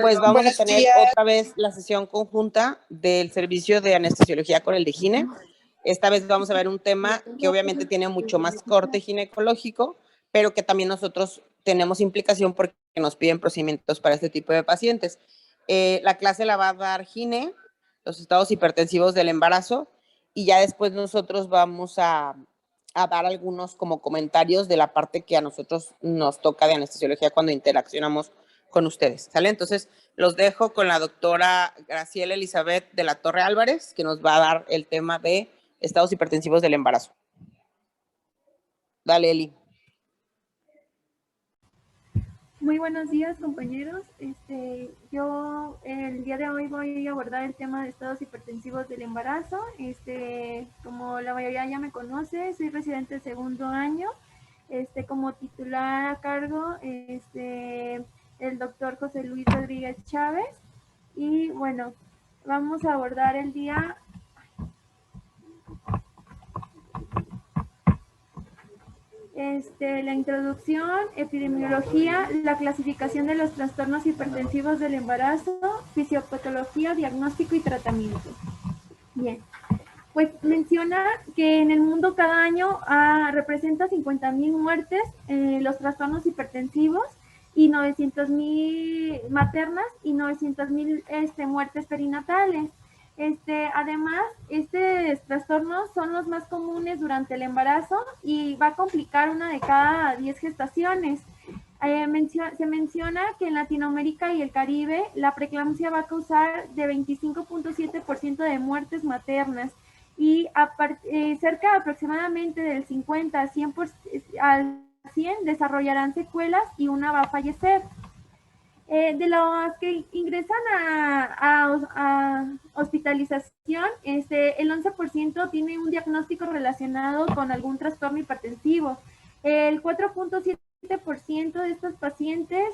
Pues vamos Buenos a tener días. otra vez la sesión conjunta del servicio de anestesiología con el de gine. Esta vez vamos a ver un tema que obviamente tiene mucho más corte ginecológico, pero que también nosotros tenemos implicación porque nos piden procedimientos para este tipo de pacientes. La clase la va a dar gine, los estados hipertensivos del embarazo, y ya después nosotros vamos a dar algunos como comentarios de la parte que a nosotros nos toca de anestesiología cuando interaccionamos con ustedes, ¿sale? Entonces, los dejo con la doctora Graciela Elizabeth de la Torre Álvarez, que nos va a dar el tema de estados hipertensivos del embarazo. Dale, Eli. Muy buenos días, compañeros. Yo el día de hoy voy a abordar el tema de estados hipertensivos del embarazo. Como la mayoría ya me conoce, soy residente de segundo año. Como titular a cargo, el doctor José Luis Rodríguez Chávez. Y bueno, vamos a abordar el día la introducción, epidemiología, la clasificación de los trastornos hipertensivos del embarazo, fisiopatología, diagnóstico y tratamiento. Bien, pues menciona que en el mundo cada año representa 50,000 muertes los trastornos hipertensivos y 900,000 maternas y 900,000 muertes perinatales. Además, estos trastornos son los más comunes durante el embarazo y va a complicar una de cada 10 gestaciones. Se menciona que en Latinoamérica y el Caribe la preeclampsia va a causar de 25.7% de muertes maternas y cerca aproximadamente del 50 a 100 al 100 desarrollarán secuelas y una va a fallecer. De los que ingresan a hospitalización, el 11% tiene un diagnóstico relacionado con algún trastorno hipertensivo. El 4.7% de estos pacientes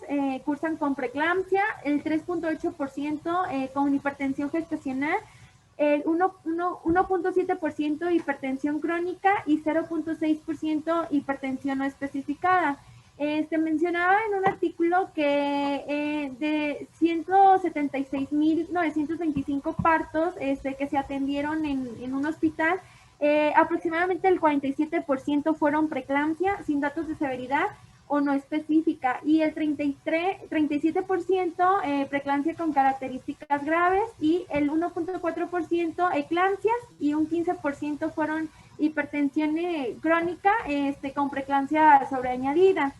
cursan con preeclampsia, el 3.8% con hipertensión gestacional, el 1.7% hipertensión crónica y 0.6% hipertensión no especificada. Mencionaba en un artículo que de 176,925 partos que se atendieron en un hospital, aproximadamente el 47% fueron preeclampsia sin datos de severidad o no específica y el 37% preeclampsia con características graves y el 1.4% eclampsias y un 15% fueron hipertensión crónica con preeclampsia sobreañadida.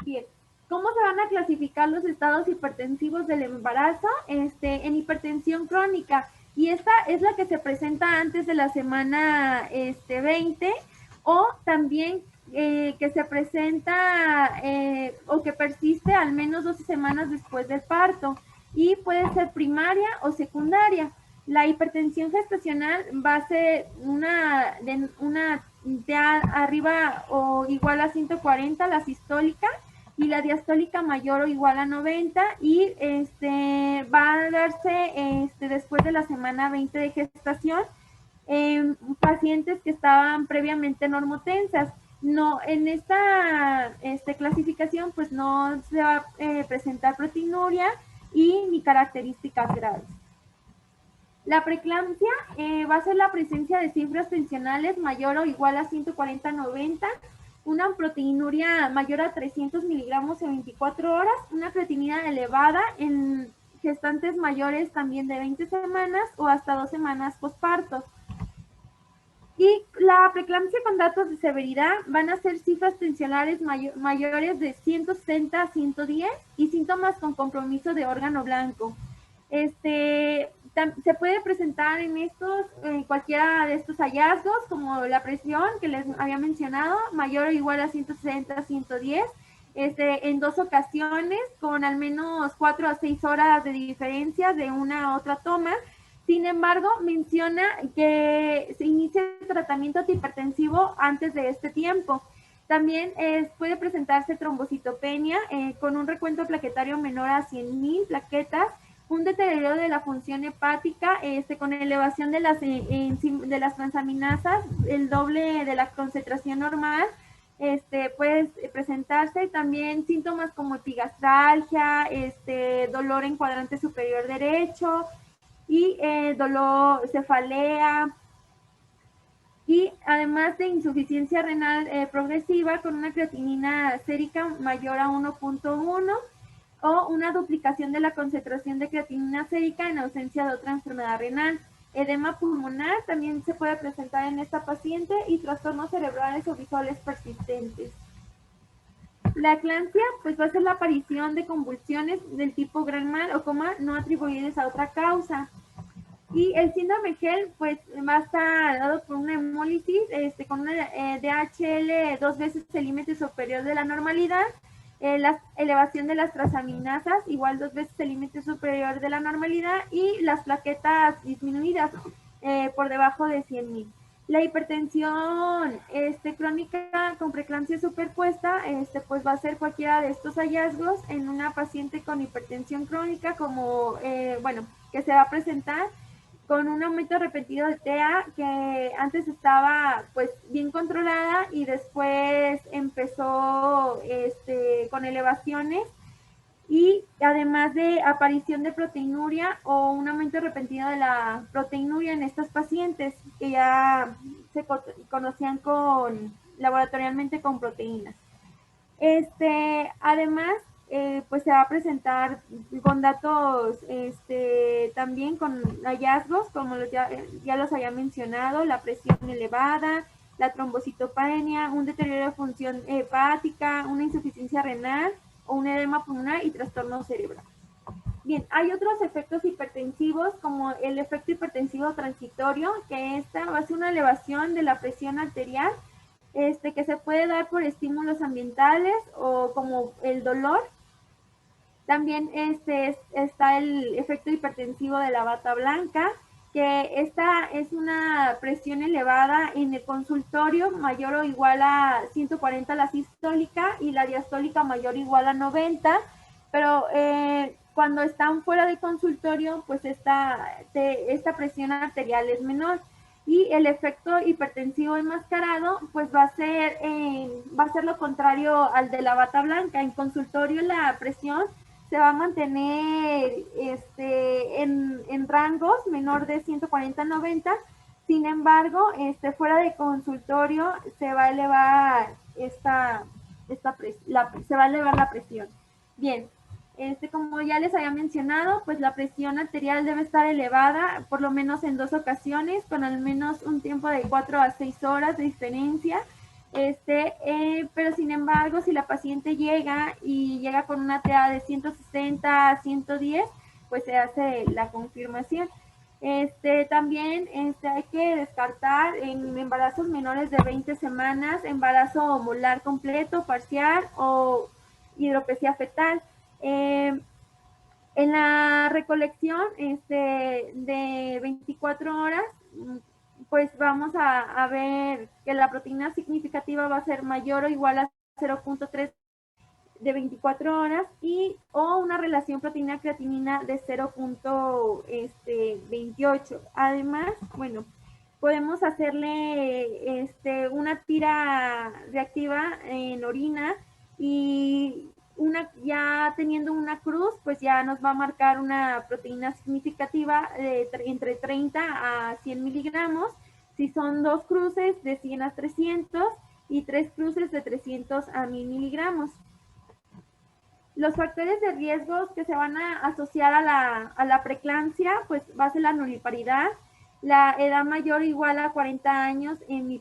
Bien, ¿cómo se van a clasificar los estados hipertensivos del embarazo? En hipertensión crónica, y esta es la que se presenta antes de la semana 20 o también que se presenta o que persiste al menos 12 semanas después del parto y puede ser primaria o secundaria. La hipertensión gestacional va a ser una de arriba o igual a 140, la sistólica, y la diastólica mayor o igual a 90 y va a darse después de la semana 20 de gestación en pacientes que estaban previamente normotensas. No, en esta clasificación pues no se va a presentar proteinuria y ni características graves. La preeclampsia va a ser la presencia de cifras tensionales mayor o igual a 140-90, una proteinuria mayor a 300 miligramos en 24 horas, una creatinina elevada en gestantes mayores también de 20 semanas o hasta 2 semanas posparto. Y la preeclampsia con datos de severidad van a ser cifras tensionales mayores de 160 a 110 y síntomas con compromiso de órgano blanco. Se puede presentar en cualquiera de estos hallazgos, como la presión que les había mencionado, mayor o igual a 160 a 110, en 2 ocasiones, con al menos 4 a 6 horas de diferencia de una a otra toma. Sin embargo, menciona que se inicia el tratamiento antihipertensivo antes de este tiempo. También puede presentarse trombocitopenia con un recuento plaquetario menor a 100,000 plaquetas, un deterioro de la función hepática con elevación de las transaminasas, el doble de la concentración normal, puede presentarse también síntomas como epigastralgia, dolor en cuadrante superior derecho y dolor, cefalea, y además de insuficiencia renal progresiva con una creatinina sérica mayor a 1.1 o una duplicación de la concentración de creatinina sérica en ausencia de otra enfermedad renal. Edema pulmonar también se puede presentar en esta paciente y trastornos cerebrales o visuales persistentes. La eclampsia pues va a ser la aparición de convulsiones del tipo gran mal o coma no atribuibles a otra causa. Y el síndrome GEL, pues, va a estar dado por una hemólisis con una DHL 2 veces el límite superior de la normalidad, la elevación de las transaminasas, igual 2 veces el límite superior de la normalidad, y las plaquetas disminuidas por debajo de 100.000. La hipertensión crónica con preeclampsia superpuesta, pues va a ser cualquiera de estos hallazgos en una paciente con hipertensión crónica, como, que se va a presentar con un aumento repetido de TA que antes estaba pues bien controlada y después empezó con elevaciones, y además de aparición de proteinuria o un aumento repentino de la proteinuria en estas pacientes que ya se conocían laboratorialmente con proteínas. Además, pues se va a presentar con datos también con hallazgos, como ya los había mencionado, la presión elevada, la trombocitopenia, un deterioro de función hepática, una insuficiencia renal o un edema pulmonar y trastorno cerebral. Bien, hay otros efectos hipertensivos como el efecto hipertensivo transitorio, que esta va a ser una elevación de la presión arterial que se puede dar por estímulos ambientales o como el dolor. También está el efecto hipertensivo de la bata blanca, que esta es una presión elevada en el consultorio mayor o igual a 140 la sistólica y la diastólica mayor o igual a 90, pero cuando están fuera de consultorio, pues esta presión arterial es menor. Y el efecto hipertensivo enmascarado, pues va a ser lo contrario al de la bata blanca. En consultorio la presión se va a mantener en rangos menor de 140 a 90. Sin embargo, fuera de consultorio se va a elevar se va a elevar la presión. Bien, como ya les había mencionado, pues la presión arterial debe estar elevada por lo menos en 2 ocasiones, con al menos un tiempo de 4 a 6 horas de diferencia. Pero sin embargo, si la paciente llega con una TA de 160 a 110, pues se hace la confirmación. También hay que descartar en embarazos menores de 20 semanas, embarazo molar completo, parcial o hidropesía fetal. En la recolección de 24 horas, pues vamos a ver que la proteína significativa va a ser mayor o igual a 0.3 de 24 horas o una relación proteína-creatinina de 0.28. Además, bueno, podemos hacerle una tira reactiva en orina y ya teniendo una cruz, pues ya nos va a marcar una proteína significativa entre 30 a 100 miligramos. Si son 2 cruces, de 100 a 300 y 3 cruces de 300 a 1000 miligramos. Los factores de riesgos que se van a asociar a la preeclampsia, pues va a ser la nulliparidad, la edad mayor o igual a 40 años en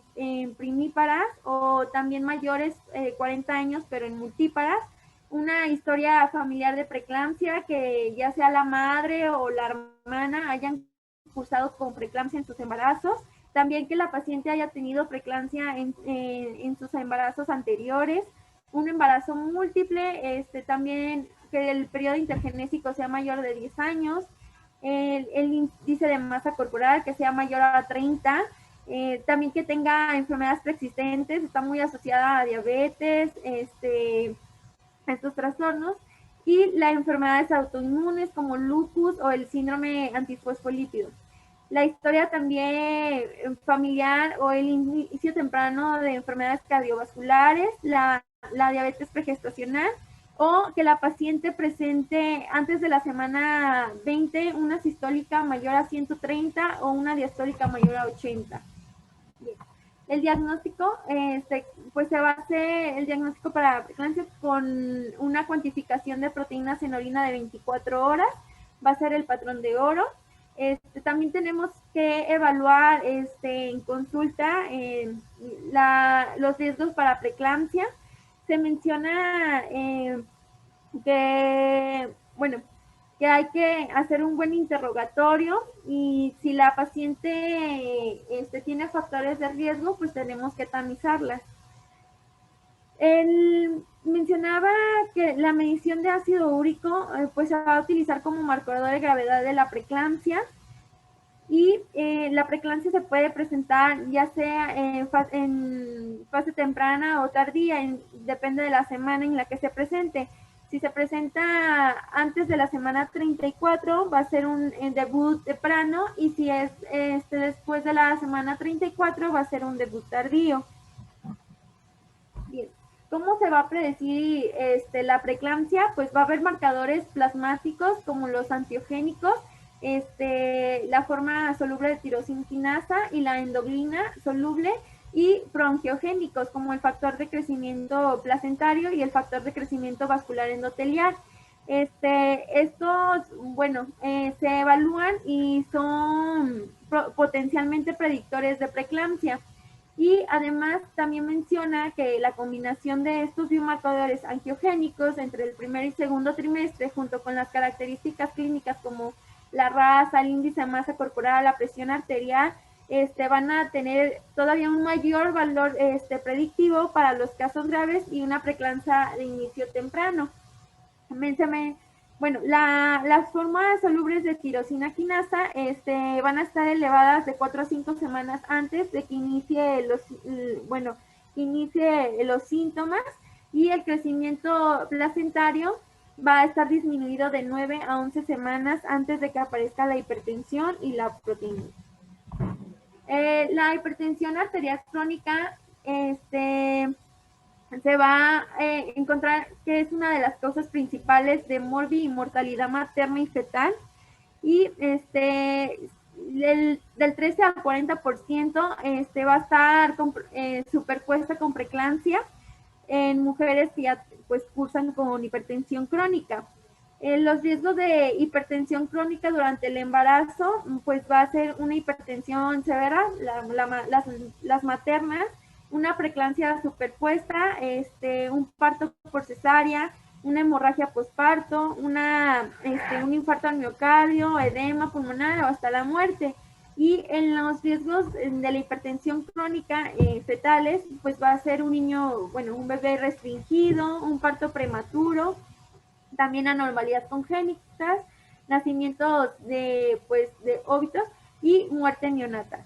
primíparas o también mayores 40 años pero en multíparas, una historia familiar de preeclampsia, que ya sea la madre o la hermana hayan cursado con preeclampsia en sus embarazos, también que la paciente haya tenido preeclampsia en sus embarazos anteriores, un embarazo múltiple, también que el periodo intergenésico sea mayor de 10 años, el índice de masa corporal que sea mayor a 30, también que tenga enfermedades preexistentes, está muy asociada a diabetes, estos trastornos, y las enfermedades autoinmunes como lupus o el síndrome antifosfolípido. la historia también familiar o el inicio temprano de enfermedades cardiovasculares, la diabetes pregestacional, o que la paciente presente antes de la semana 20 una sistólica mayor a 130 o una diastólica mayor a 80. Bien. El diagnóstico, pues se basa el diagnóstico para preeclampsia con una cuantificación de proteínas en orina de 24 horas, va a ser el patrón de oro. También tenemos que evaluar en consulta los riesgos para preeclampsia. Se menciona que, bueno, que hay que hacer un buen interrogatorio y si la paciente tiene factores de riesgo, pues tenemos que tamizarlas. Él mencionaba que la medición de ácido úrico pues se va a utilizar como marcador de gravedad de la preeclampsia y la preeclampsia se puede presentar ya sea en fase temprana o tardía, depende de la semana en la que se presente. Si se presenta antes de la semana 34, va a ser un debut temprano, y si es después de la semana 34, va a ser un debut tardío. Bien. ¿Cómo se va a predecir la preeclampsia? Pues va a haber marcadores plasmáticos como los antiogénicos, la forma soluble de tirosina quinasa y la endoglina soluble, y proangiogénicos como el factor de crecimiento placentario y el factor de crecimiento vascular endotelial. Estos, bueno, se evalúan y son potencialmente predictores de preeclampsia. Y además también menciona que la combinación de estos biomarcadores angiogénicos entre el primer y segundo trimestre, junto con las características clínicas como la raza, el índice de masa corporal, la presión arterial, van a tener todavía un mayor valor predictivo para los casos graves y una preeclampsia de inicio temprano. Bueno, las formas solubles de tirosina quinasa van a estar elevadas de 4 a 5 semanas antes de que inicie los síntomas, y el crecimiento placentario va a estar disminuido de 9 a 11 semanas antes de que aparezca la hipertensión y la proteína. La hipertensión arterial crónica se va a encontrar que es una de las causas principales de mortalidad materna y fetal, y del 13 al 40% va a estar superpuesta con preeclampsia en mujeres que ya pues cursan con hipertensión crónica. Los riesgos de hipertensión crónica durante el embarazo, pues va a ser una hipertensión severa, las maternas, una preeclampsia superpuesta, un parto por cesárea, una hemorragia posparto, un infarto al miocardio, edema pulmonar o hasta la muerte. Y en los riesgos de la hipertensión crónica fetales, pues va a ser un niño, bueno, un bebé restringido, un parto prematuro, también anormalidades congénitas, nacimientos de óbitos y muerte neonata.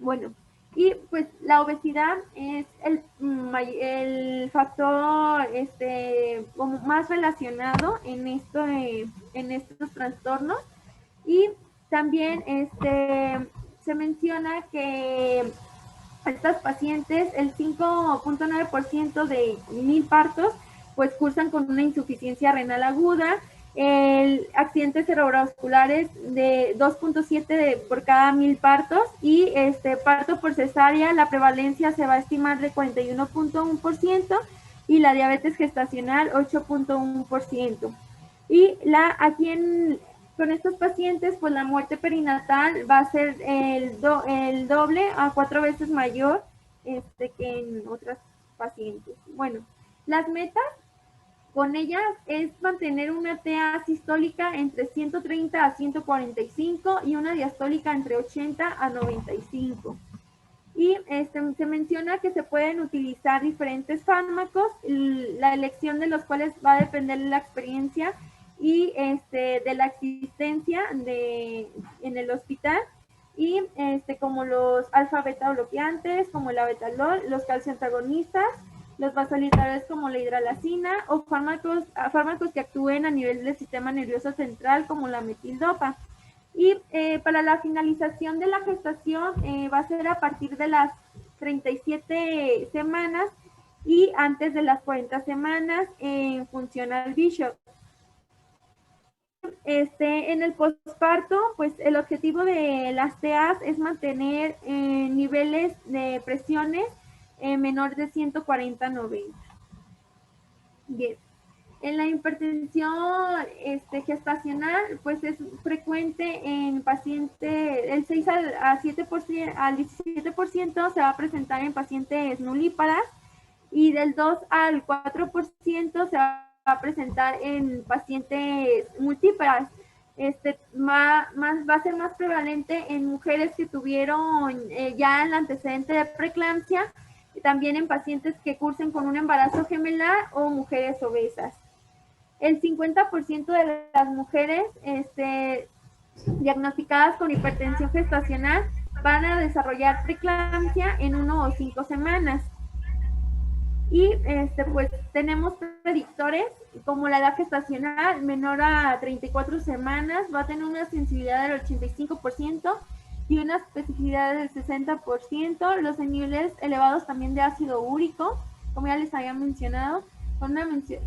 Bueno, y pues la obesidad es el factor como más relacionado en estos trastornos, y también se menciona que estas pacientes, el 5.9% de 1000 partos, pues cursan con una insuficiencia renal aguda, accidentes cerebrovasculares de 2.7 por cada 1000 partos, y parto por cesárea, la prevalencia se va a estimar de 41.1%, y la diabetes gestacional 8.1%. Y con estos pacientes, pues la muerte perinatal va a ser el doble a 4 veces mayor que en otras pacientes. Bueno, las metas con ellas es mantener una TA sistólica entre 130 a 145 y una diastólica entre 80 a 95. Y se menciona que se pueden utilizar diferentes fármacos, la elección de los cuales va a depender de la experiencia y de la existencia en el hospital, y como los alfa-beta bloqueantes, como el abetalol, los calcioantagonistas, los vasodilatadores como la hidralazina, o fármacos que actúen a nivel del sistema nervioso central como la metildopa. Y para la finalización de la gestación va a ser a partir de las 37 semanas y antes de las 40 semanas en función al Bishop. En el posparto, pues el objetivo de las TEAs es mantener niveles de presiones menor de 140/90. Bien. En la hipertensión gestacional, pues es frecuente en pacientes, el 6 al 7%, al 17% se va a presentar en pacientes nulíparas y del 2 al 4% se va a presentar en pacientes multíparas. Va a ser más prevalente en mujeres que tuvieron ya el antecedente de preeclampsia, y también en pacientes que cursen con un embarazo gemelar o mujeres obesas. El 50% de las mujeres diagnosticadas con hipertensión gestacional van a desarrollar preeclampsia en 1 o 5 semanas. Y pues tenemos predictores como la edad gestacional menor a 34 semanas, va a tener una sensibilidad del 85% y una especificidad del 60%, los niveles elevados también de ácido úrico, como ya les había mencionado, con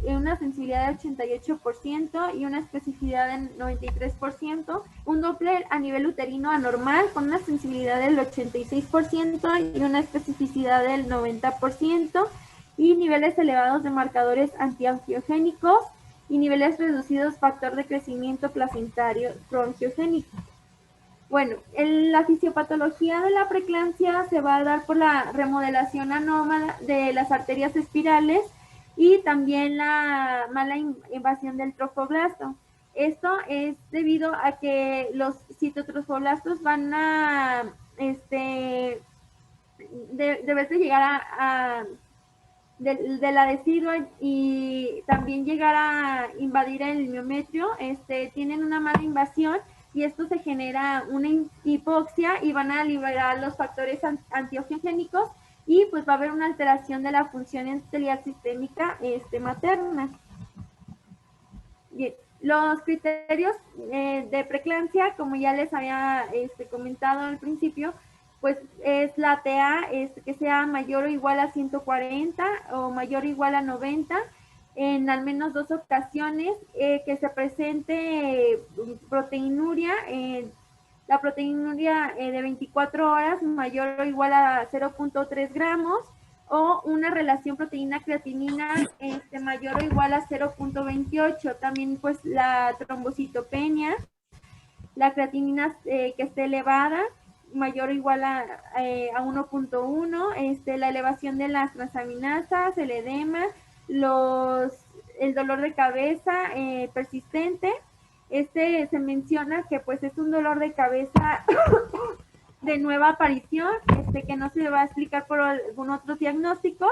una sensibilidad del 88% y una especificidad del 93%, un Doppler a nivel uterino anormal con una sensibilidad del 86% y una especificidad del 90%, y niveles elevados de marcadores antiangiogénicos y niveles reducidos factor de crecimiento placentario proangiogénico. Bueno, la fisiopatología de la preeclampsia se va a dar por la remodelación anómala de las arterias espirales y también la mala invasión del trofoblasto. Esto es debido a que los citotrofoblastos van a debes de llegar de la decidua y también llegar a invadir el miometrio, tienen una mala invasión y esto se genera una hipoxia y van a liberar los factores antiangiogénicos y pues va a haber una alteración de la función endotelial sistémica materna. Bien, los criterios de preeclampsia, como ya les había comentado al principio, pues es la TA que sea mayor o igual a 140 o mayor o igual a 90 en al menos 2 ocasiones, que se presente proteinuria, la proteinuria de 24 horas mayor o igual a 0.3 gramos o una relación proteína-creatinina mayor o igual a 0.28. También pues la trombocitopenia, la creatinina que esté elevada, mayor o igual a 1.1, la elevación de las transaminasas, el edema, el dolor de cabeza persistente. Se menciona que pues es un dolor de cabeza de nueva aparición, que no se va a explicar por algún otros diagnósticos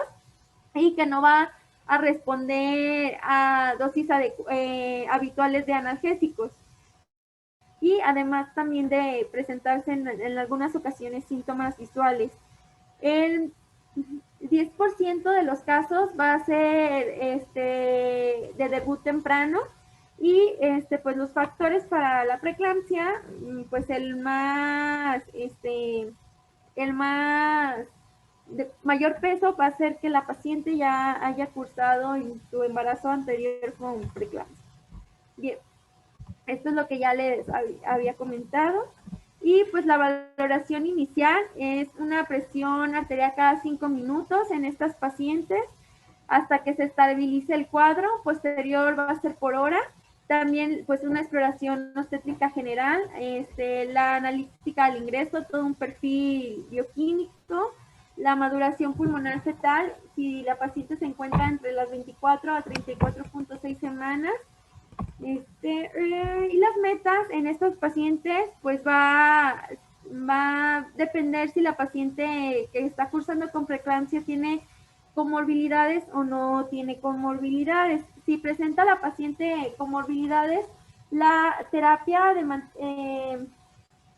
y que no va a responder a dosis habituales de analgésicos. Y además también de presentarse en algunas ocasiones síntomas visuales. El 10% de los casos va a ser de debut temprano y pues los factores para la preeclampsia, pues el más de mayor peso va a ser que la paciente ya haya cursado en su embarazo anterior con preeclampsia. Bien. Esto es lo que ya les había comentado. Y pues la valoración inicial es una presión arterial cada 5 minutos en estas pacientes hasta que se estabilice el cuadro. Posterior va a ser por hora. También pues una exploración obstétrica general, la analítica al ingreso, todo un perfil bioquímico, la maduración pulmonar fetal, si la paciente se encuentra entre las 24 a 34.6 semanas. Y las metas en estos pacientes pues va a depender si la paciente que está cursando con preeclampsia tiene comorbilidades o no tiene comorbilidades. Si presenta la paciente comorbilidades, la terapia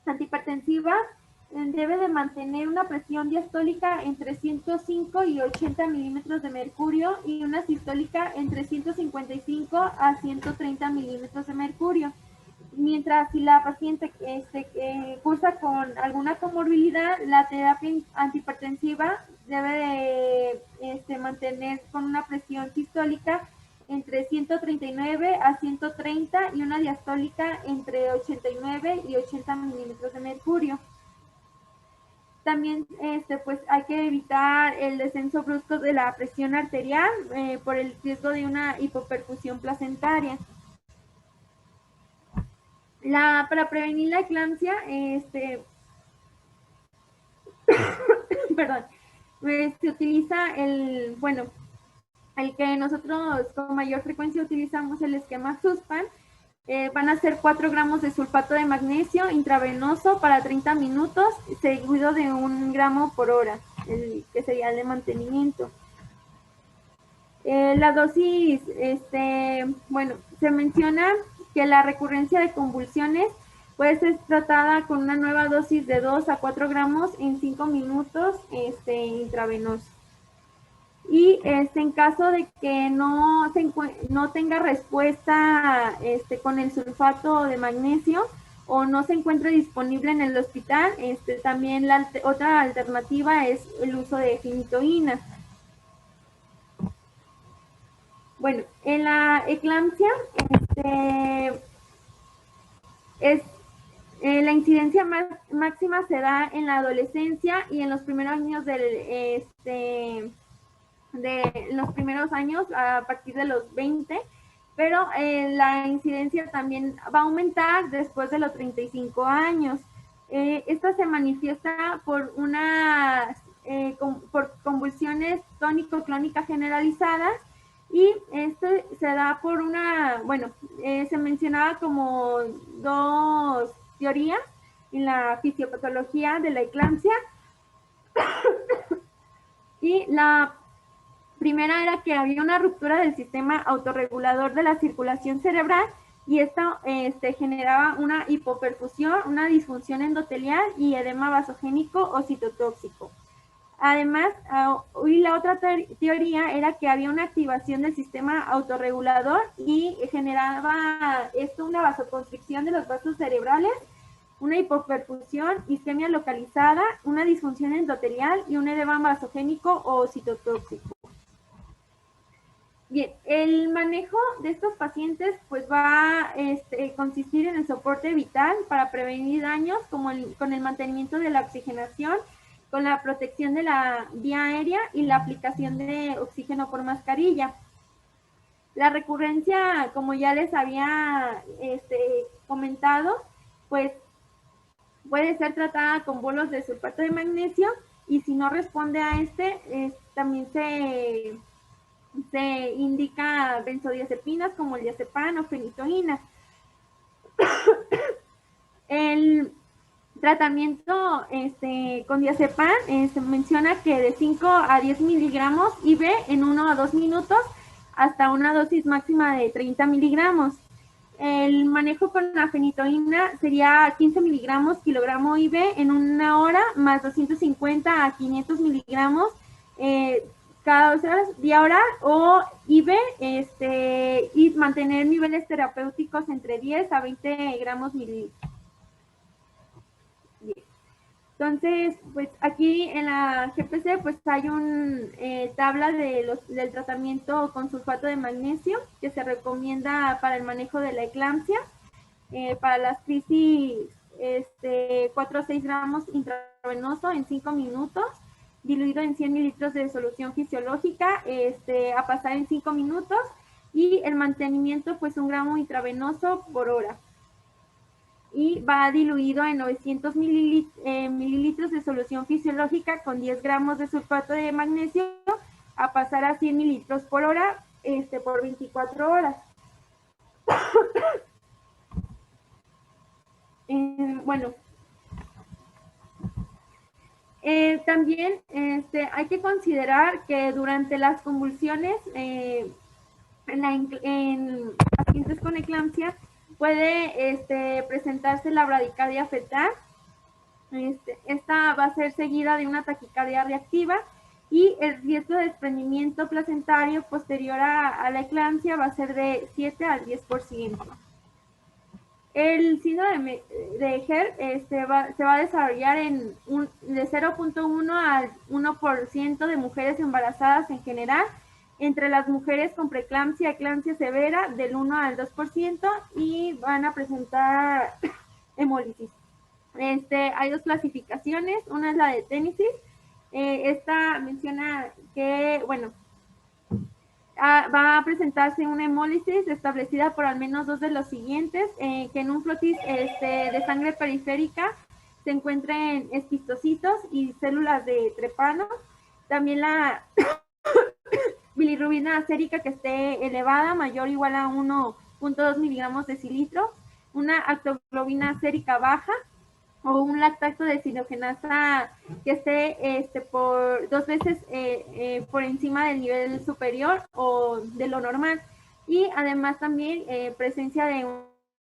antihipertensiva debe de mantener una presión diastólica entre 105 y 80 milímetros de mercurio y una sistólica entre 155 a 130 milímetros de mercurio. mientras si la paciente cursa con alguna comorbilidad, la terapia antihipertensiva debe de mantener con una presión sistólica entre 139 a 130 y una diastólica entre 89 y 80 milímetros de mercurio. También pues hay que evitar el descenso brusco de la presión arterial por el riesgo de una hipoperfusión placentaria. Para prevenir la eclampsia, perdón, se utiliza el que nosotros con mayor frecuencia utilizamos, el esquema SUSPAN. Van a ser 4 gramos de sulfato de magnesio intravenoso para 30 minutos, seguido de 1 gramo por hora, que sería el de mantenimiento. La dosis, se menciona que la recurrencia de convulsiones puede ser tratada con una nueva dosis de 2 a 4 gramos en 5 minutos intravenoso. Y en caso de que no tenga respuesta con el sulfato de magnesio o no se encuentre disponible en el hospital, también otra alternativa es el uso de fenitoína. Bueno, en la eclampsia la incidencia máxima se da en la adolescencia y en los primeros años los primeros años a partir de los 20, pero la incidencia también va a aumentar después de los 35 años. Esta se manifiesta por por convulsiones tónico-clónicas generalizadas, y esto se da por se mencionaba como 2 teorías en la fisiopatología de la eclampsia. Y la primera era que había una ruptura del sistema autorregulador de la circulación cerebral, y esto generaba una hipoperfusión, una disfunción endotelial y edema vasogénico o citotóxico. Además, y la otra teoría era que había una activación del sistema autorregulador y generaba esto una vasoconstricción de los vasos cerebrales, una hipoperfusión, isquemia localizada, una disfunción endotelial y un edema vasogénico o citotóxico. Bien, el manejo de estos pacientes pues va a consistir en el soporte vital para prevenir daños, como con el mantenimiento de la oxigenación, con la protección de la vía aérea y la aplicación de oxígeno por mascarilla. La recurrencia, como ya les había comentado, pues puede ser tratada con bolos de sulfato de magnesio, y si no responde a también se indica benzodiazepinas como el diazepam o fenitoína. El tratamiento con diazepam se menciona que de 5 a 10 miligramos IV en 1 a 2 minutos hasta una dosis máxima de 30 miligramos. El manejo con la fenitoína sería 15 miligramos kilogramo IV en 1 hora, más 250 a 500 miligramos cada 2 horas, vía oral o IV, y mantener niveles terapéuticos entre 10 a 20 gramos mililitros. Entonces, pues aquí en la GPC pues hay una tabla del tratamiento con sulfato de magnesio que se recomienda para el manejo de la eclampsia, para las crisis 4 a 6 gramos intravenoso en 5 minutos, diluido en 100 mililitros de solución fisiológica, a pasar en 5 minutos, y el mantenimiento pues 1 gramo intravenoso por hora. Y va diluido en 900 mililitros de solución fisiológica con 10 gramos de sulfato de magnesio, a pasar a 100 mililitros por hora, por 24 horas. Bueno, también hay que considerar que durante las convulsiones en pacientes con eclampsia puede presentarse la bradicardia fetal. Esta va a ser seguida de una taquicardia reactiva, y el riesgo de desprendimiento placentario posterior a la eclampsia va a ser de 7 al 10%. El síndrome de HER se va a desarrollar de 0.1 al 1% de mujeres embarazadas en general, entre las mujeres con preeclampsia, eclampsia severa del 1 al 2% y van a presentar hemólisis. Hay dos clasificaciones, una es la de Tennessee. Esta menciona que, bueno, va a presentarse una hemólisis establecida por al menos dos de los siguientes, que en un flotis de sangre periférica se encuentren esquistocitos y células de trepano. También la bilirrubina sérica que esté elevada, mayor o igual a 1.2 miligramos decilitro, una actoglobina sérica baja, o un lactato de deshidrogenasa que esté por 2 veces por encima del nivel superior o de lo normal. Y además también presencia de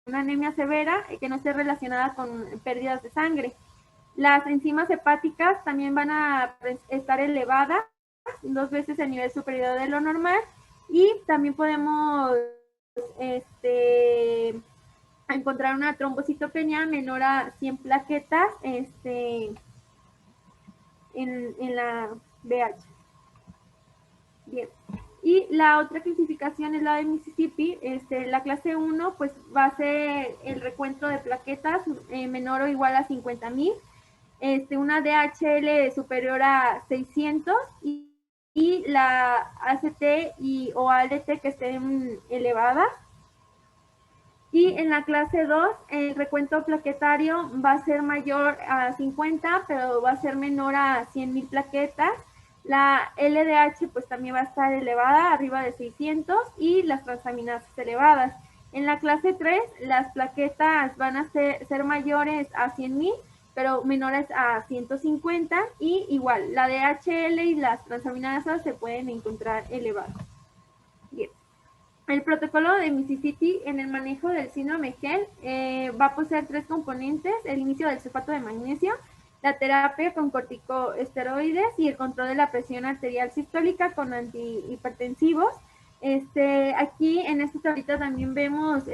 una anemia severa que no esté relacionada con pérdidas de sangre. Las enzimas hepáticas también van a estar elevadas, 2 veces el nivel superior de lo normal. Y también podemos a encontrar una trombocitopenia menor a 100 plaquetas en la BH. Bien. Y la otra clasificación es la de Mississippi. La clase 1 pues va a ser el recuento de plaquetas menor o igual a 50,000. Una DHL superior a 600 y la ACT o ALT que estén elevadas. Y en la clase 2, el recuento plaquetario va a ser mayor a 50, pero va a ser menor a 100,000 plaquetas. La LDH pues también va a estar elevada, arriba de 600, y las transaminasas elevadas. En la clase 3, las plaquetas van a ser mayores a 100,000, pero menores a 150, y igual, la DHL y las transaminasas se pueden encontrar elevadas. Bien. El protocolo de Mississippi en el manejo del síndrome HEL va a poseer 3 componentes: el inicio del sulfato de magnesio, la terapia con corticosteroides y el control de la presión arterial sistólica con antihipertensivos. Aquí en esta tablita también vemos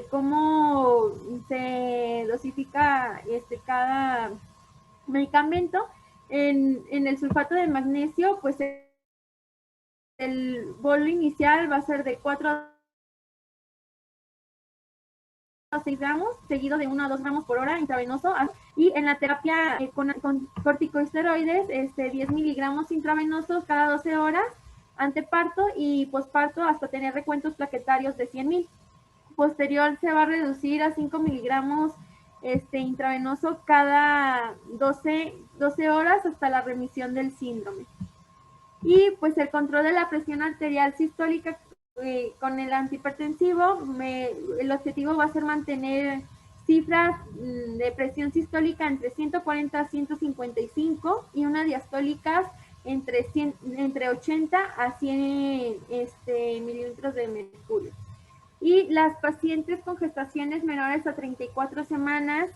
cómo se dosifica cada medicamento. En el sulfato de magnesio, pues el bolo inicial va a ser de 4 a 6 gramos, seguido de 1 a 2 gramos por hora intravenoso. Y en la terapia con corticosteroides, 10 miligramos intravenosos cada 12 horas, anteparto y posparto, hasta tener recuentos plaquetarios de 100,000. Posterior se va a reducir a 5 miligramos intravenoso cada 12 horas hasta la remisión del síndrome. Y pues el control de la presión arterial sistólica con el antihipertensivo, el objetivo va a ser mantener cifras de presión sistólica entre 140 a 155 y una diastólicas entre 80 a 100 mililitros de mercurio. Y las pacientes con gestaciones menores a 34 semanas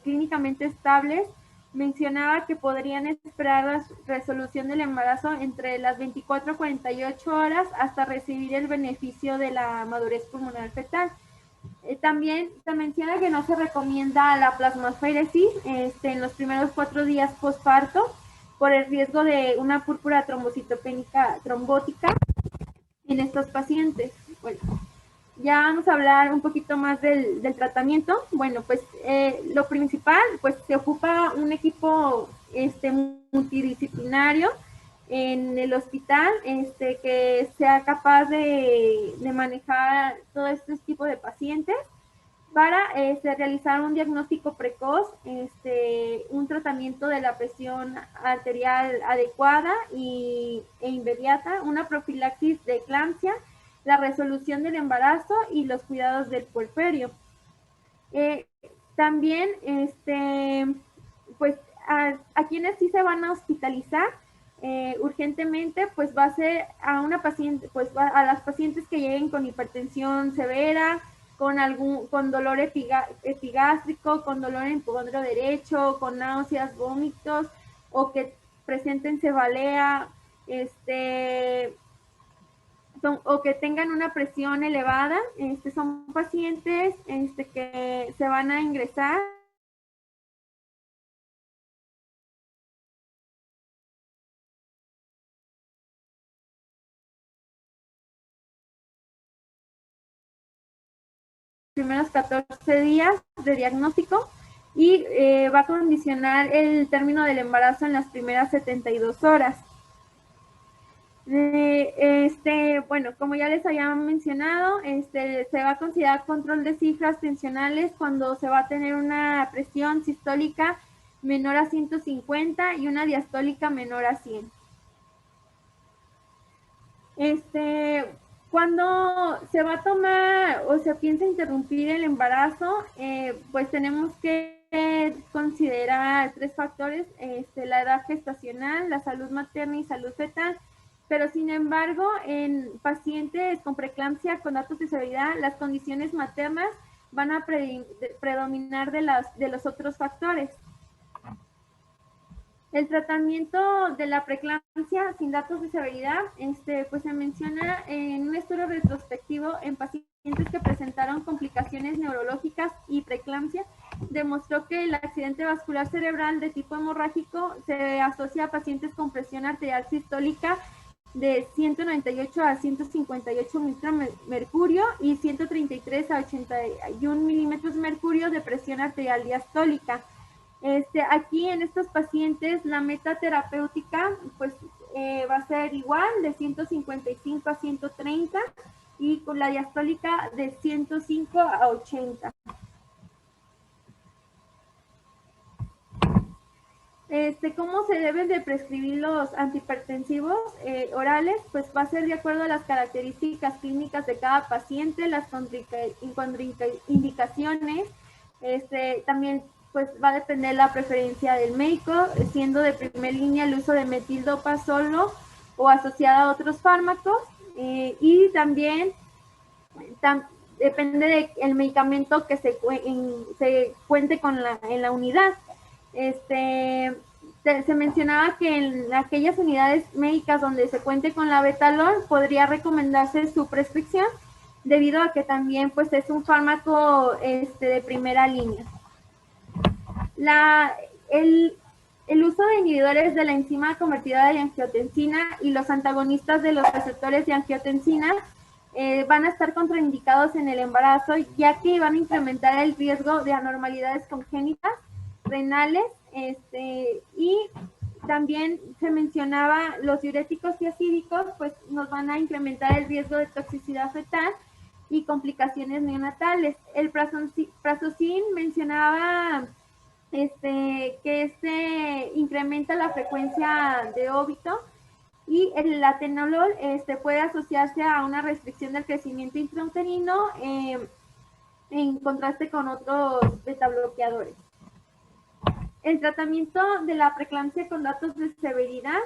clínicamente estables, mencionaba que podrían esperar la resolución del embarazo entre las 24 a 48 horas hasta recibir el beneficio de la madurez pulmonar fetal. También se menciona que no se recomienda la plasmaféresis en los primeros 4 días postparto por el riesgo de una púrpura trombocitopénica trombótica en estos pacientes. Bueno, ya vamos a hablar un poquito más del tratamiento. Bueno, pues lo principal, pues se ocupa un equipo multidisciplinario en el hospital que sea capaz de manejar todo este tipo de pacientes para realizar un diagnóstico precoz, un tratamiento de la presión arterial adecuada e inmediata, una profilaxis de eclampsia, la resolución del embarazo y los cuidados del puerperio. También, pues, a quienes sí se van a hospitalizar urgentemente, pues va a ser a una paciente, pues a las pacientes que lleguen con hipertensión severa, con dolor epigástrico, con dolor en hipocondrio derecho, con náuseas, vómitos, o que presenten cefalea, o que tengan una presión elevada, son pacientes que se van a ingresar primeros 14 días de diagnóstico y va a condicionar el término del embarazo en las primeras 72 horas. Bueno, como ya les había mencionado, se va a considerar control de cifras tensionales cuando se va a tener una presión sistólica menor a 150 y una diastólica menor a 100. Cuando se va a tomar o se piensa interrumpir el embarazo, pues tenemos que considerar 3 factores, la edad gestacional, la salud materna y salud fetal. Pero sin embargo, en pacientes con preeclampsia con datos de severidad, las condiciones maternas van a predominar de los otros factores. El tratamiento de la preeclampsia sin datos de severidad, pues se menciona en un estudio retrospectivo en pacientes que presentaron complicaciones neurológicas y preeclampsia, demostró que el accidente vascular cerebral de tipo hemorrágico se asocia a pacientes con presión arterial sistólica de 198 a 158 milímetros de mercurio y 133 a 81 milímetros de mercurio de presión arterial diastólica. Aquí en estos pacientes la meta terapéutica pues va a ser igual de 155 a 130 y con la diastólica de 105 a 80. ¿Cómo se deben de prescribir los antihipertensivos orales? Pues va a ser de acuerdo a las características clínicas de cada paciente, las contraindicaciones, también pues va a depender la preferencia del médico, siendo de primer línea el uso de metildopa solo o asociada a otros fármacos, y también depende del medicamento que se cuente en la unidad. Se mencionaba que en aquellas unidades médicas donde se cuente con la Betalol podría recomendarse su prescripción, debido a que también pues es un fármaco de primera línea. El uso de inhibidores de la enzima convertidora de angiotensina y los antagonistas de los receptores de angiotensina van a estar contraindicados en el embarazo, ya que van a incrementar el riesgo de anormalidades congénitas, renales, y también se mencionaba los diuréticos y acídicos, pues nos van a incrementar el riesgo de toxicidad fetal y complicaciones neonatales. El prazosin mencionaba que incrementa la frecuencia de óbito, y el atenolol puede asociarse a una restricción del crecimiento intrauterino en contraste con otros betabloqueadores. El tratamiento de la preeclampsia con datos de severidad,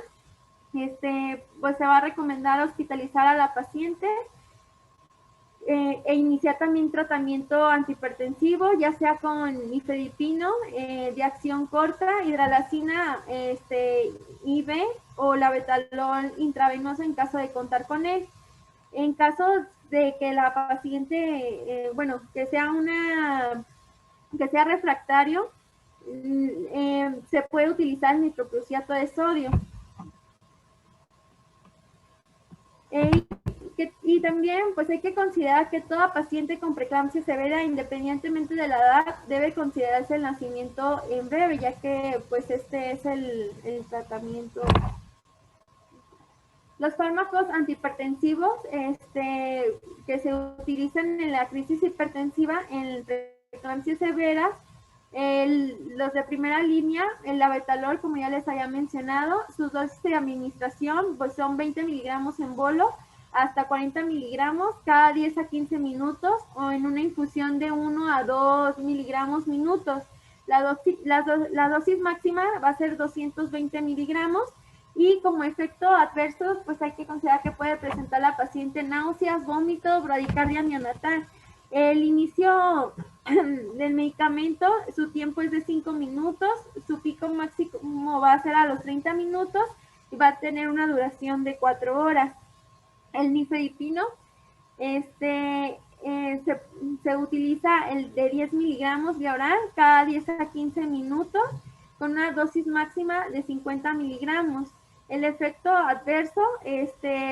pues se va a recomendar hospitalizar a la paciente e iniciar también tratamiento antihipertensivo, ya sea con nifedipino de acción corta, hidralazina IV o la betalol intravenosa en caso de contar con él. En caso de que la paciente, que sea refractario, se puede utilizar nitroprusiato de sodio. Y también pues hay que considerar que toda paciente con preeclampsia severa, independientemente de la edad, debe considerarse el nacimiento en breve, ya que pues es el tratamiento. Los fármacos antihipertensivos que se utilizan en la crisis hipertensiva en preeclampsia severa, los de primera línea, el labetalol, como ya les había mencionado, sus dosis de administración pues son 20 miligramos en bolo hasta 40 miligramos cada 10 a 15 minutos, o en una infusión de 1 a 2 miligramos minutos. La dosis máxima va a ser 220 miligramos, y como efecto adverso pues hay que considerar que puede presentar la paciente náuseas, vómito, bradicardia neonatal. El inicio del medicamento, su tiempo es de 5 minutos, su pico máximo va a ser a los 30 minutos y va a tener una duración de 4 horas. El nifedipino, se utiliza el de 10 miligramos vía oral cada 10 a 15 minutos con una dosis máxima de 50 miligramos. El efecto adverso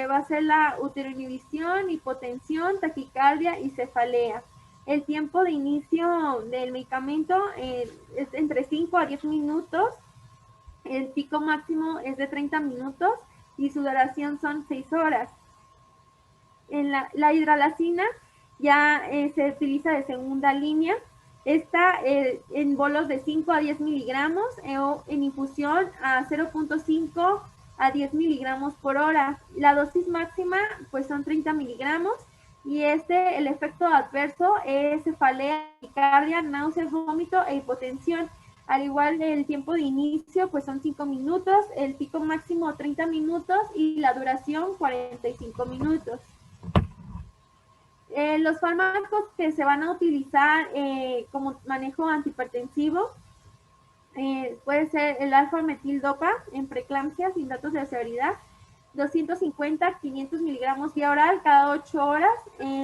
va a ser la uteroinhibición, hipotensión, taquicardia y cefalea. El tiempo de inicio del medicamento es entre 5 a 10 minutos. El pico máximo es de 30 minutos y su duración son 6 horas. La hidralazina ya se utiliza de segunda línea. Está en bolos de 5 a 10 miligramos o en infusión a 0.5 a 10 miligramos por hora. La dosis máxima pues son 30 miligramos y el efecto adverso es cefalea, taquicardia, náuseas, vómito e hipotensión. Al igual el tiempo de inicio pues son 5 minutos, el pico máximo 30 minutos y la duración 45 minutos. Los fármacos que se van a utilizar como manejo antihipertensivo puede ser el alfa-metildopa en preeclampsia sin datos de severidad, 250, 500 miligramos vía oral cada 8 horas,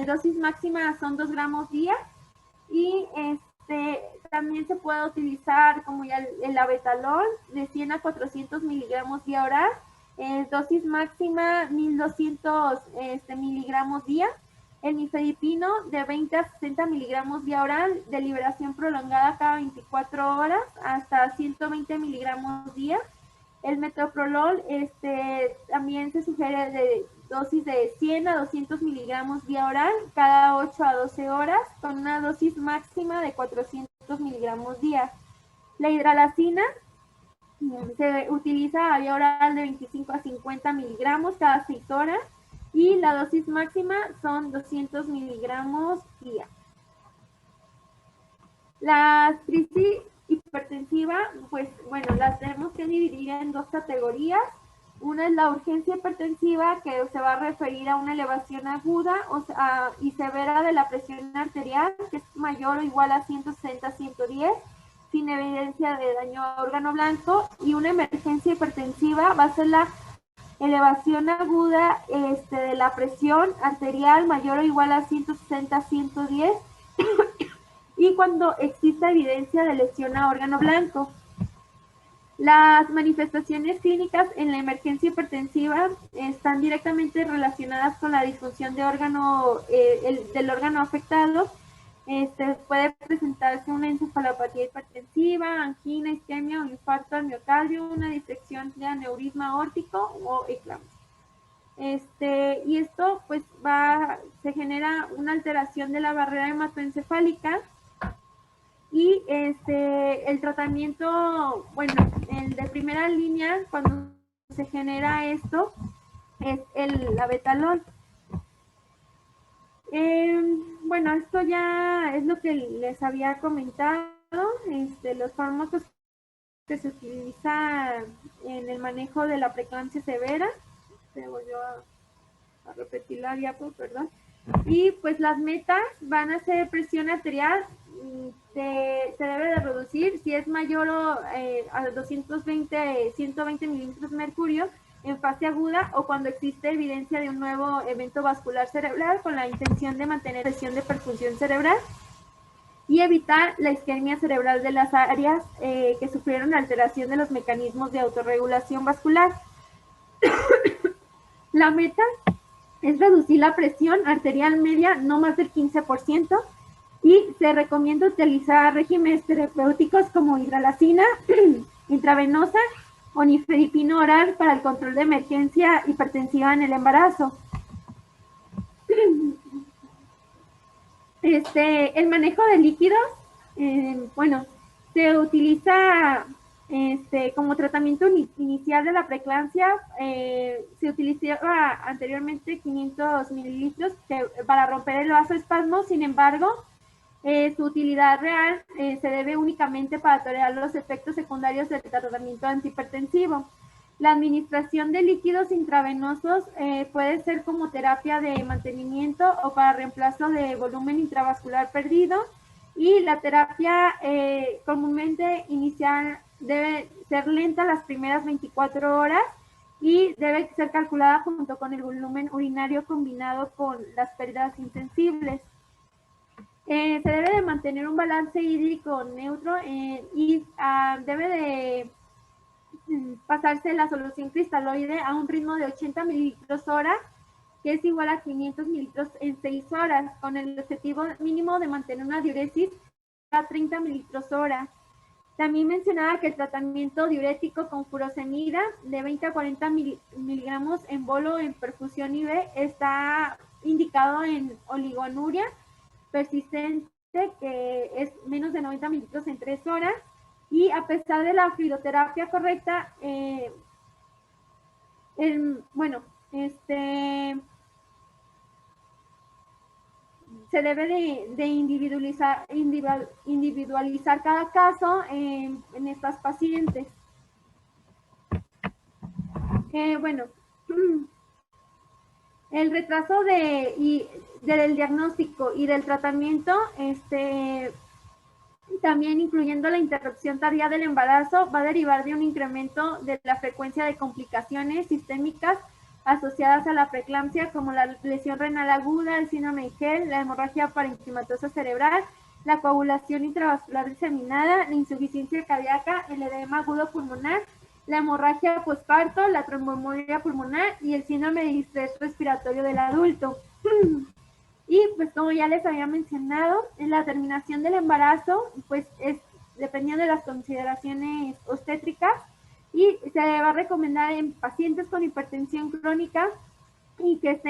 dosis máxima son 2 gramos día y también se puede utilizar como ya el abetalol de 100 a 400 miligramos vía oral, dosis máxima 1200 miligramos día. El nifedipino de 20 a 60 miligramos vía oral de liberación prolongada cada 24 horas hasta 120 miligramos día. El metoprolol también se sugiere de dosis de 100 a 200 miligramos vía oral cada 8 a 12 horas con una dosis máxima de 400 miligramos día. La hidralazina se utiliza a vía oral de 25 a 50 miligramos cada 6 horas y la dosis máxima son 200 miligramos día. La crisis hipertensiva, pues bueno, las tenemos que dividir en dos categorías. Una es la urgencia hipertensiva, que se va a referir a una elevación aguda y severa de la presión arterial, que es mayor o igual a 160-110, sin evidencia de daño a órgano blanco. Y una emergencia hipertensiva va a ser la elevación aguda de la presión arterial mayor o igual a 160-110 y cuando exista evidencia de lesión a órgano blanco. Las manifestaciones clínicas en la emergencia hipertensiva están directamente relacionadas con la disfunción de del órgano afectado. Puede presentarse una encefalopatía hipertensiva, angina, isquemia o infarto al miocardio, una disección de aneurisma aórtico o eclampsia. Y esto pues se genera una alteración de la barrera hematoencefálica y el tratamiento, bueno, el de primera línea cuando se genera esto es el abetalol. Bueno, esto ya es lo que les había comentado, los fármacos que se utilizan en el manejo de la preeclampsia severa. Se volvió a repetir la diapo, perdón. Y pues las metas van a ser presión arterial, se debe de reducir si es mayor a 220, 120 milímetros de mercurio en fase aguda o cuando existe evidencia de un nuevo evento vascular cerebral con la intención de mantener presión de perfusión cerebral y evitar la isquemia cerebral de las áreas que sufrieron alteración de los mecanismos de autorregulación vascular. La meta es reducir la presión arterial media no más del 15% y se recomienda utilizar regímenes terapéuticos como hidralazina intravenosa o nifedipino oral para el control de emergencia hipertensiva en el embarazo. El manejo de líquidos, bueno, se utiliza como tratamiento inicial de la preeclampsia, se utilizaba anteriormente 500 mililitros para romper el vasoespasmo. Sin embargo, su utilidad real se debe únicamente para tolerar los efectos secundarios del tratamiento antihipertensivo. La administración de líquidos intravenosos puede ser como terapia de mantenimiento o para reemplazo de volumen intravascular perdido, y la terapia comúnmente inicial debe ser lenta las primeras 24 horas y debe ser calculada junto con el volumen urinario combinado con las pérdidas insensibles. Se debe de mantener un balance hídrico neutro y debe de pasarse la solución cristaloide a un ritmo de 80 mililitros hora, que es igual a 500 mililitros en 6 horas, con el objetivo mínimo de mantener una diuresis a 30 mililitros hora. También mencionaba que el tratamiento diurético con furosemida de 20 a 40 miligramos en bolo en perfusión IV está indicado en oligonuria persistente, que es menos de 90 mililitros en 3 horas, y a pesar de la fluidoterapia correcta, bueno, se debe de individualizar cada caso en estas pacientes. Bueno, el retraso del diagnóstico y del tratamiento, también incluyendo la interrupción tardía del embarazo, va a derivar de un incremento de la frecuencia de complicaciones sistémicas asociadas a la preeclampsia, como la lesión renal aguda, el síndrome de Gell, la hemorragia parenquimatosa cerebral, la coagulación intravascular diseminada, la insuficiencia cardíaca, el edema agudo pulmonar, la hemorragia posparto, la tromboembolia pulmonar y el síndrome de distrés respiratorio del adulto. Y pues como ya les había mencionado, en la terminación del embarazo, pues es dependiendo de las consideraciones obstétricas, y se va a recomendar en pacientes con hipertensión crónica y que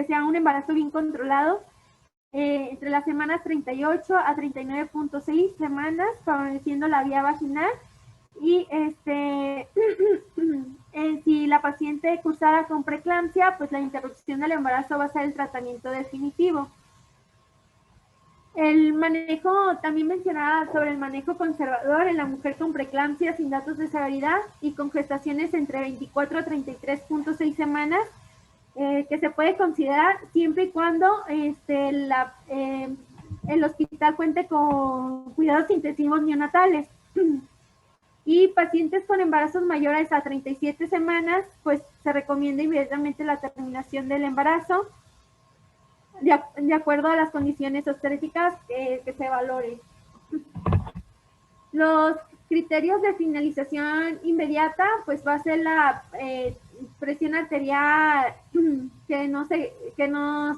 sea un embarazo bien controlado, entre las semanas 38 a 39.6 semanas, favoreciendo la vía vaginal. Y si la paciente cursara con preeclampsia, pues la interrupción del embarazo va a ser el tratamiento definitivo. El manejo, también mencionaba sobre el manejo conservador en la mujer con preeclampsia sin datos de severidad y con gestaciones entre 24 a 33.6 semanas, que se puede considerar siempre y cuando el hospital cuente con cuidados intensivos neonatales. Y pacientes con embarazos mayores a 37 semanas, pues se recomienda inmediatamente la terminación del embarazo de acuerdo a las condiciones obstétricas que se valoren. Los criterios de finalización inmediata, pues va a ser la presión arterial que no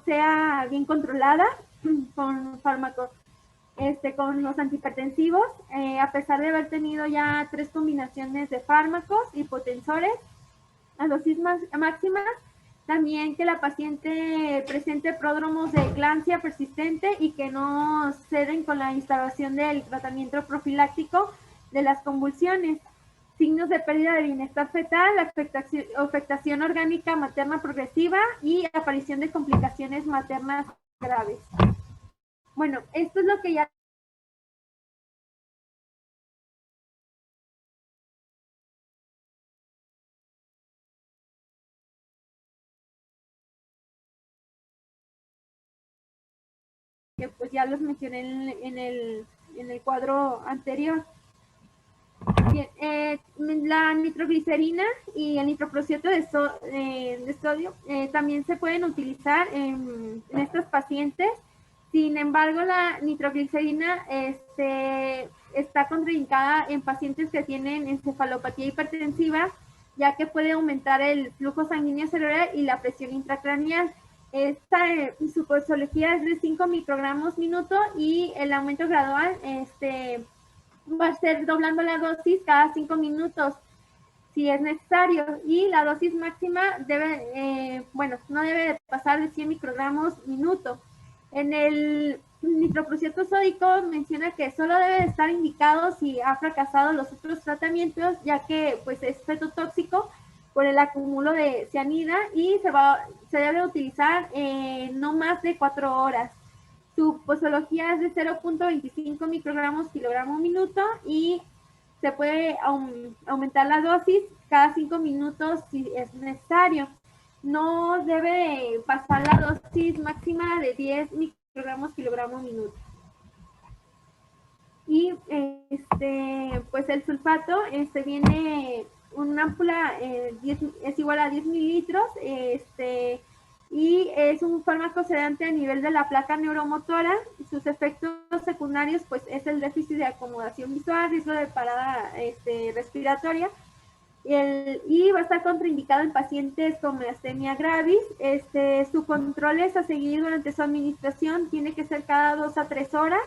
sea bien controlada con fármacos, con los antihipertensivos, a pesar de haber tenido ya 3 combinaciones de fármacos hipotensores a dosis máximas. También que la paciente presente pródromos de eclampsia persistente y que no ceden con la instalación del tratamiento profiláctico de las convulsiones. Signos de pérdida de bienestar fetal, afectación orgánica materna progresiva y aparición de complicaciones maternas graves. Bueno, esto es lo que ya que pues ya los mencioné en el cuadro anterior. Bien, la nitroglicerina y el nitroprusiato de sodio también se pueden utilizar en estos pacientes. Sin embargo, la nitroglicerina está contraindicada en pacientes que tienen encefalopatía hipertensiva, ya que puede aumentar el flujo sanguíneo cerebral y la presión intracraneal. Su posología es de 5 microgramos minuto y el aumento gradual va a ser doblando la dosis cada 5 minutos si es necesario, y la dosis máxima no debe pasar de 100 microgramos minuto. En el nitroprusiato sódico menciona que solo debe estar indicado si ha fracasado los otros tratamientos, ya que pues es fetotóxico por el acúmulo de cianida y se debe utilizar no más de 4 horas. Su posología es de 0.25 microgramos kilogramo minuto y se puede aumentar la dosis cada 5 minutos si es necesario. No debe pasar la dosis máxima de 10 microgramos kilogramo minuto. Y pues el sulfato viene una ámpula es igual a 10 mililitros, y es un fármaco sedante a nivel de la placa neuromotora. Sus efectos secundarios pues es el déficit de acomodación visual, riesgo de parada respiratoria, y va a estar contraindicado en pacientes con miastenia gravis. Su control es a seguir durante su administración, tiene que ser cada 2 a 3 horas.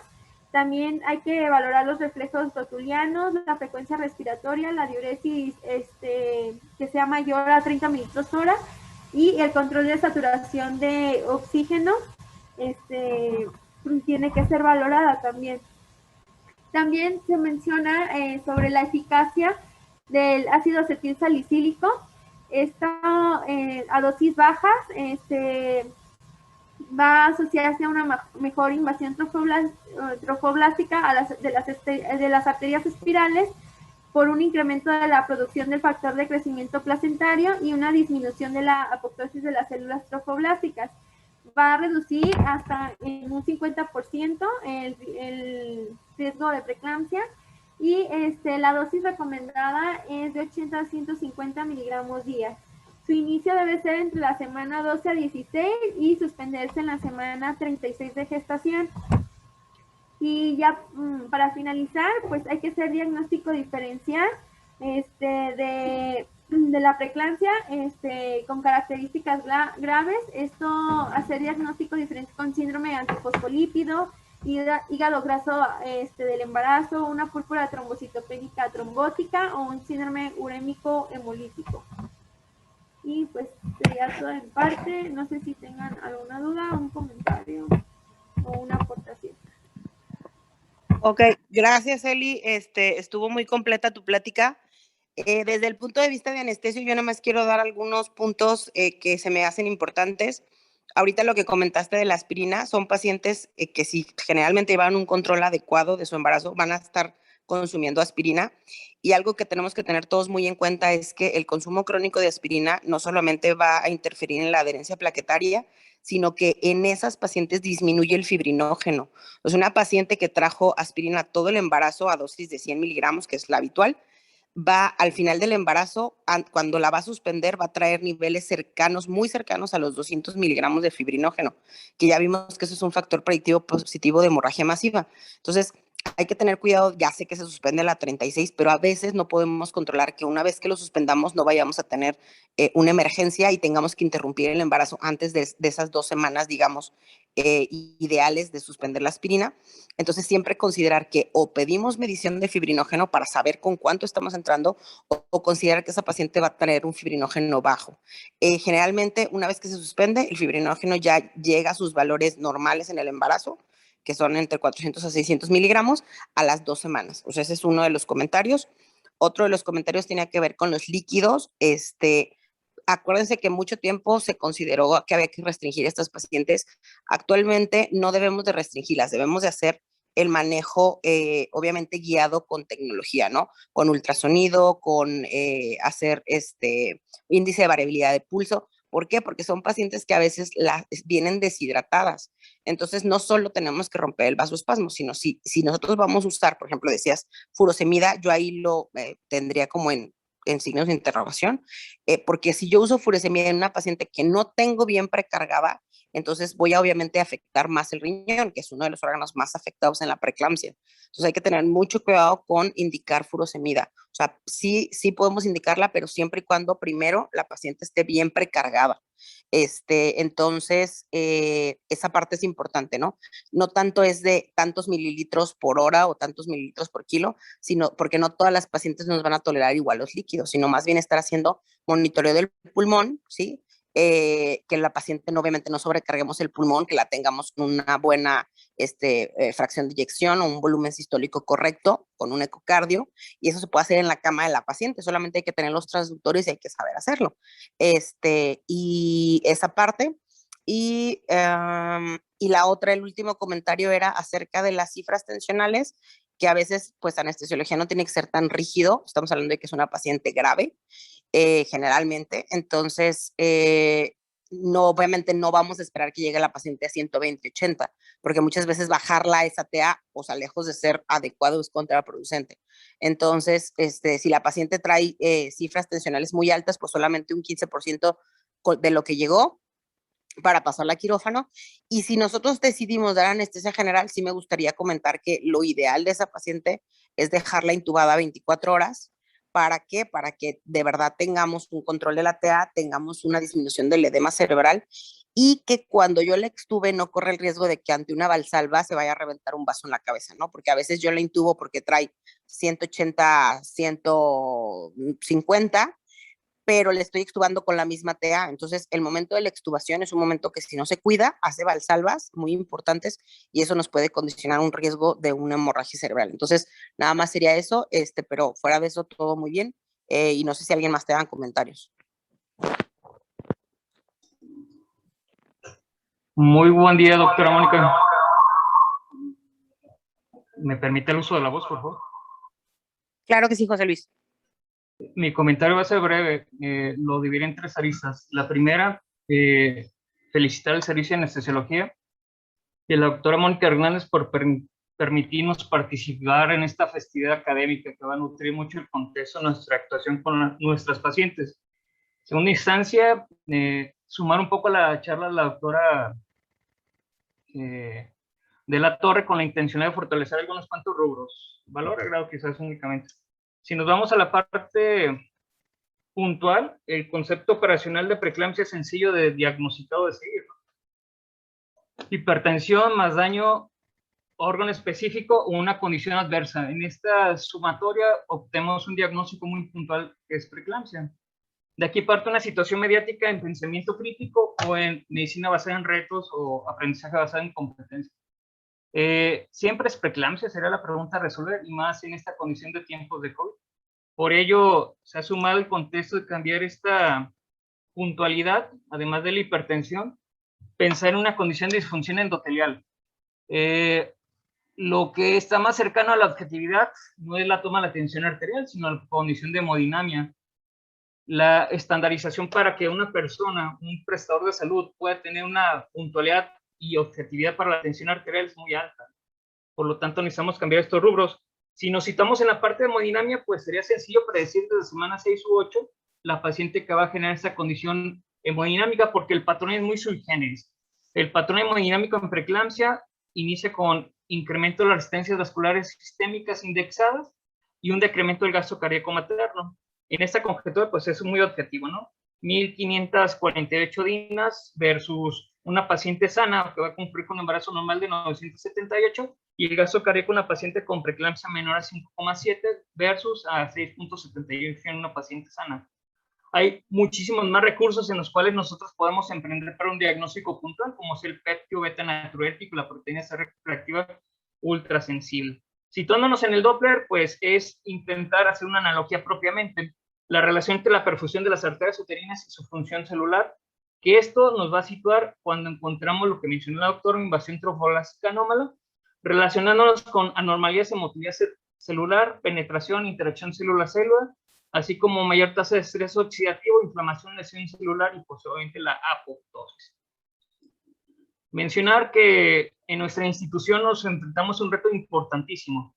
También hay que valorar los reflejos botulianos, la frecuencia respiratoria, la diuresis que sea mayor a 30 mililitros hora, y el control de saturación de oxígeno tiene que ser valorada también. También se menciona sobre la eficacia del ácido acetil salicílico. Esto a dosis bajas va a asociarse a una mejor invasión trofoblástica de las arterias espirales, por un incremento de la producción del factor de crecimiento placentario y una disminución de la apoptosis de las células trofoblásticas. Va a reducir hasta en un 50% el riesgo de preeclampsia, y la dosis recomendada es de 80 a 150 miligramos día. Su inicio debe ser entre la semana 12 a 16 y suspenderse en la semana 36 de gestación. Y ya para finalizar, pues hay que hacer diagnóstico diferencial de la preeclampsia con características graves. Esto, hacer diagnóstico diferencial con síndrome antifosfolípido, hígado graso del embarazo, una púrpura trombocitopénica trombótica o un síndrome urémico hemolítico. Y pues sería todo en parte. No sé si tengan alguna duda, un comentario o una aportación. Ok, gracias, Eli. Estuvo muy completa tu plática. Desde el punto de vista de anestesio, yo nada más quiero dar algunos puntos que se me hacen importantes. Ahorita lo que comentaste de la aspirina, son pacientes que si generalmente llevan un control adecuado de su embarazo, van a estar consumiendo aspirina. Y algo que tenemos que tener todos muy en cuenta es que el consumo crónico de aspirina no solamente va a interferir en la adherencia plaquetaria, sino que en esas pacientes disminuye el fibrinógeno. O sea, una paciente que trajo aspirina todo el embarazo a dosis de 100 miligramos, que es la habitual, va al final del embarazo, cuando la va a suspender, va a traer niveles cercanos, muy cercanos a los 200 miligramos de fibrinógeno, que ya vimos que eso es un factor predictivo positivo de hemorragia masiva. Entonces, hay que tener cuidado. Ya sé que se suspende la 36, pero a veces no podemos controlar que una vez que lo suspendamos no vayamos a tener una emergencia y tengamos que interrumpir el embarazo antes de esas 2 semanas, digamos, ideales de suspender la aspirina. Entonces, siempre considerar que o pedimos medición de fibrinógeno para saber con cuánto estamos entrando, o considerar que esa paciente va a tener un fibrinógeno bajo. Generalmente, una vez que se suspende, el fibrinógeno ya llega a sus valores normales en el embarazo, que son entre 400 a 600 miligramos a las 2 semanas. O sea, ese es uno de los comentarios. Otro de los comentarios tiene que ver con los líquidos. Acuérdense que mucho tiempo se consideró que había que restringir a estas pacientes. Actualmente no debemos de restringirlas, debemos de hacer el manejo, obviamente guiado con tecnología, ¿no? Con ultrasonido, con hacer índice de variabilidad de pulso. ¿Por qué? Porque son pacientes que a veces vienen deshidratadas. Entonces, no solo tenemos que romper el vasoespasmo, sino si nosotros vamos a usar, por ejemplo, decías furosemida, yo ahí lo tendría como en signos de interrogación, porque si yo uso furosemida en una paciente que no tengo bien precargada, entonces voy a obviamente afectar más el riñón, que es uno de los órganos más afectados en la preeclampsia. Entonces hay que tener mucho cuidado con indicar furosemida. O sea, sí podemos indicarla, pero siempre y cuando primero la paciente esté bien precargada. Entonces, esa parte es importante, ¿no? No tanto es de tantos mililitros por hora o tantos mililitros por kilo, sino porque no todas las pacientes nos van a tolerar igual los líquidos, sino más bien estar haciendo monitoreo del pulmón, ¿sí? Que la paciente obviamente no sobrecarguemos el pulmón, que la tengamos con una buena fracción de eyección o un volumen sistólico correcto con un ecocardio, y eso se puede hacer en la cama de la paciente, solamente hay que tener los transductores y hay que saber hacerlo. Y esa parte. Y la otra, el último comentario era acerca de las cifras tensionales, que a veces, pues, anestesiología no tiene que ser tan rígido. Estamos hablando de que es una paciente grave, generalmente. Entonces, no, obviamente no vamos a esperar que llegue la paciente a 120, 80, porque muchas veces bajarla a esa TA, o sea, lejos de ser adecuado, es contraproducente. Entonces, si la paciente trae cifras tensionales muy altas, pues solamente un 15% de lo que llegó para pasarla a quirófano. Y si nosotros decidimos dar anestesia general, sí me gustaría comentar que lo ideal de esa paciente es dejarla intubada 24 horas. ¿Para qué? Para que de verdad tengamos un control de la TA, tengamos una disminución del edema cerebral y que cuando yo la extube no corre el riesgo de que ante una valsalva se vaya a reventar un vaso en la cabeza, ¿no? Porque a veces yo la intubo porque trae 180, 150, pero le estoy extubando con la misma TA. Entonces, el momento de la extubación es un momento que si no se cuida, hace valsalvas muy importantes y eso nos puede condicionar un riesgo de una hemorragia cerebral. Entonces, nada más sería eso, pero fuera de eso, todo muy bien. Y no sé si alguien más te dan comentarios. Muy buen día, doctora Mónica. ¿Me permite el uso de la voz, por favor? Claro que sí, José Luis. Mi comentario va a ser breve, lo dividiré en 3 aristas. La primera, felicitar al servicio de anestesiología y a la doctora Mónica Hernández por permitirnos participar en esta festividad académica que va a nutrir mucho el contexto de nuestra actuación con nuestras pacientes. En segunda instancia, sumar un poco a la charla de la doctora de la Torre con la intención de fortalecer algunos cuantos rubros, valor agregado quizás únicamente. Si nos vamos a la parte puntual, el concepto operacional de preeclampsia es sencillo de diagnosticado de seguir. Hipertensión más daño órgano específico o una condición adversa. En esta sumatoria obtenemos un diagnóstico muy puntual que es preeclampsia. De aquí parte una situación mediática en pensamiento crítico o en medicina basada en retos o aprendizaje basado en competencia. Siempre es preeclampsia, sería la pregunta a resolver, y más en esta condición de tiempos de COVID. Por ello, se ha sumado el contexto de cambiar esta puntualidad, además de la hipertensión, pensar en una condición de disfunción endotelial. Lo que está más cercano a la objetividad no es la toma de la tensión arterial, sino la condición de hemodinamia. La estandarización para que una persona, un prestador de salud, pueda tener una puntualidad y objetividad para la tensión arterial es muy alta. Por lo tanto, necesitamos cambiar estos rubros. Si nos citamos en la parte de hemodinamia, pues sería sencillo predecir desde semana 6 u 8 la paciente que va a generar esta condición hemodinámica, porque el patrón es muy sui generis. El patrón hemodinámico en preeclampsia inicia con incremento de las resistencias vasculares sistémicas indexadas y un decremento del gasto cardíaco materno. En esta conjetura, pues es muy objetivo, ¿no? 1548 dinas versus una paciente sana que va a cumplir con un embarazo normal de 978 y el gasto cardíaco en una paciente con preeclampsia menor a 5,7 versus a 6,78 en una paciente sana. Hay muchísimos más recursos en los cuales nosotros podemos emprender para un diagnóstico puntual, como es el PET-Q beta natriurético, la proteína C reactiva ultrasensible. Situándonos en el Doppler, pues es intentar hacer una analogía propiamente, la relación entre la perfusión de las arterias uterinas y su función celular, que esto nos va a situar cuando encontramos lo que mencionó la doctora, invasión trofoblástica anómala, relacionándonos con anormalidades en motilidad celular, penetración, interacción célula-célula, así como mayor tasa de estrés oxidativo, inflamación, lesión celular y posiblemente la apoptosis. Mencionar que en nuestra institución nos enfrentamos a un reto importantísimo.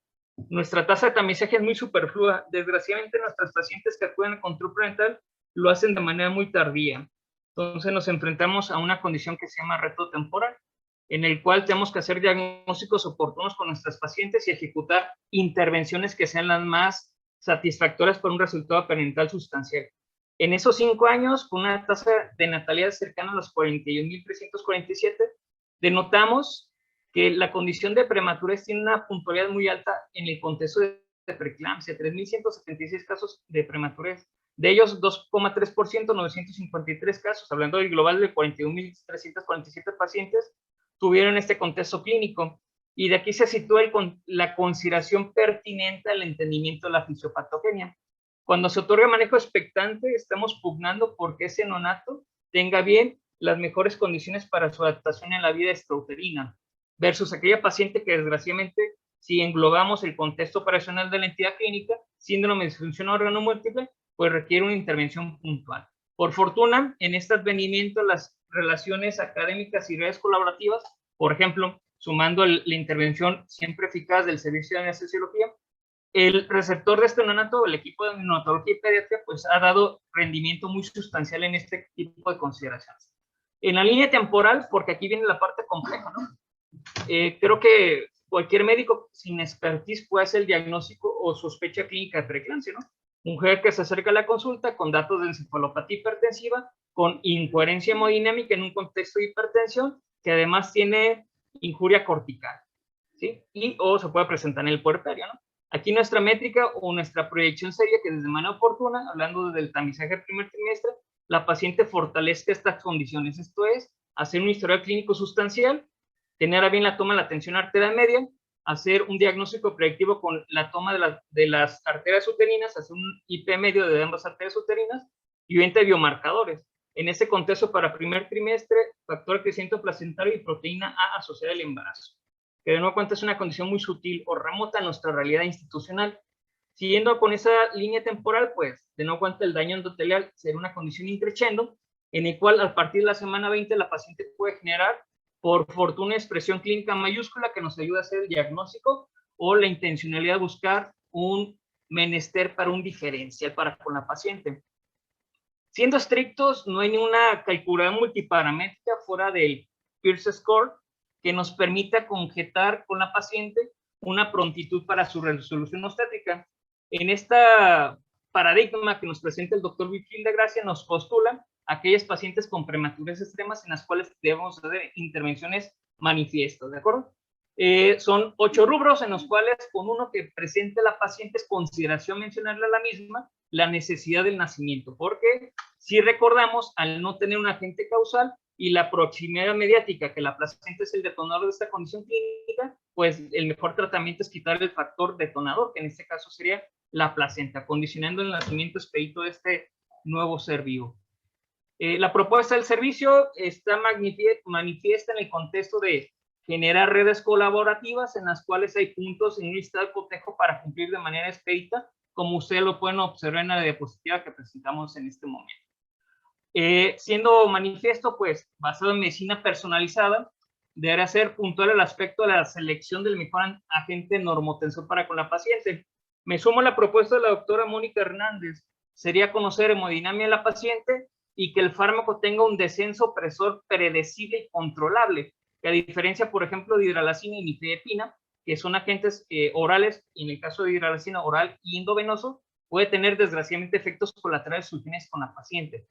Nuestra tasa de tamizaje es muy superflua. Desgraciadamente, nuestras pacientes que acuden al control prenatal lo hacen de manera muy tardía. Entonces, nos enfrentamos a una condición que se llama reto temporal, en el cual tenemos que hacer diagnósticos oportunos con nuestras pacientes y ejecutar intervenciones que sean las más satisfactorias para un resultado perinatal sustancial. En esos 5 años, con una tasa de natalidad cercana a los 41.347, denotamos que la condición de prematurez tiene una puntualidad muy alta en el contexto de preeclampsia, 3.176 casos de prematurez. De ellos, 2,3%, 953 casos, hablando del global de 41.347 pacientes, tuvieron este contexto clínico. Y de aquí se sitúa la consideración pertinente al entendimiento de la fisiopatogenia. Cuando se otorga manejo expectante, estamos pugnando porque ese neonato tenga bien las mejores condiciones para su adaptación en la vida extrauterina, versus aquella paciente que desgraciadamente, si englobamos el contexto operacional de la entidad clínica, síndrome de disfunción órgano múltiple, pues requiere una intervención puntual. Por fortuna, en este advenimiento, las relaciones académicas y redes colaborativas, por ejemplo, sumando la intervención siempre eficaz del servicio de anestesiología, el receptor de este neonato, el equipo de neonatología y pediatría, pues ha dado rendimiento muy sustancial en este tipo de consideraciones. En la línea temporal, porque aquí viene la parte compleja, ¿no? Creo que cualquier médico sin expertise puede hacer el diagnóstico o sospecha clínica de preeclampsia, ¿no? Mujer que se acerca a la consulta con datos de encefalopatía hipertensiva, con incoherencia hemodinámica en un contexto de hipertensión, que además tiene injuria cortical, ¿sí? Y o se puede presentar en el puerperio, ¿no? Aquí nuestra métrica o nuestra proyección sería que desde manera oportuna, hablando desde el tamizaje del primer trimestre, la paciente fortalezca estas condiciones, esto es, hacer un historial clínico sustancial, tener a bien la toma de la tensión arterial media, hacer un diagnóstico predictivo con la toma de las arterias uterinas, hacer un IP medio de ambas arterias uterinas y 20 biomarcadores. En ese contexto, para primer trimestre, factor de crecimiento placentario y proteína A asociada al embarazo, que de nuevo cuenta es una condición muy sutil o remota a nuestra realidad institucional. Siguiendo con esa línea temporal, pues, de nuevo cuenta el daño endotelial será una condición increciendo, en el cual a partir de la semana 20 la paciente puede generar, por fortuna, expresión clínica mayúscula que nos ayuda a hacer el diagnóstico o la intencionalidad de buscar un menester para un diferencial para con la paciente. Siendo estrictos, no hay ninguna calculadora multiparamétrica fuera del Pierce Score que nos permita conjetar con la paciente una prontitud para su resolución obstétrica. En esta paradigma que nos presenta el doctor Vigil de Gracia, nos postula aquellas pacientes con prematuras extremas en las cuales debemos hacer intervenciones manifiestas, ¿de acuerdo? Son 8 rubros en los cuales, con uno que presente la paciente, es consideración mencionarle a la misma la necesidad del nacimiento, porque si recordamos, al no tener un agente causal y la proximidad mediática, que la placenta es el detonador de esta condición clínica, pues el mejor tratamiento es quitar el factor detonador, que en este caso sería la placenta, condicionando el nacimiento expedito de este nuevo ser vivo. La propuesta del servicio está manifiesta en el contexto de generar redes colaborativas en las cuales hay puntos en un listado de cotejo para cumplir de manera expedita, como ustedes lo pueden observar en la diapositiva que presentamos en este momento. Siendo manifiesto, pues, basado en medicina personalizada, deberá ser puntual el aspecto de la selección del mejor agente normotensor para con la paciente. Me sumo a la propuesta de la doctora Mónica Hernández. Sería conocer hemodinamia de la paciente y que el fármaco tenga un descenso opresor predecible y controlable, que a diferencia, por ejemplo, de hidralazina y nifedipina, que son agentes orales, y en el caso de hidralazina oral y endovenoso, puede tener desgraciadamente efectos colaterales suficientes con la paciente.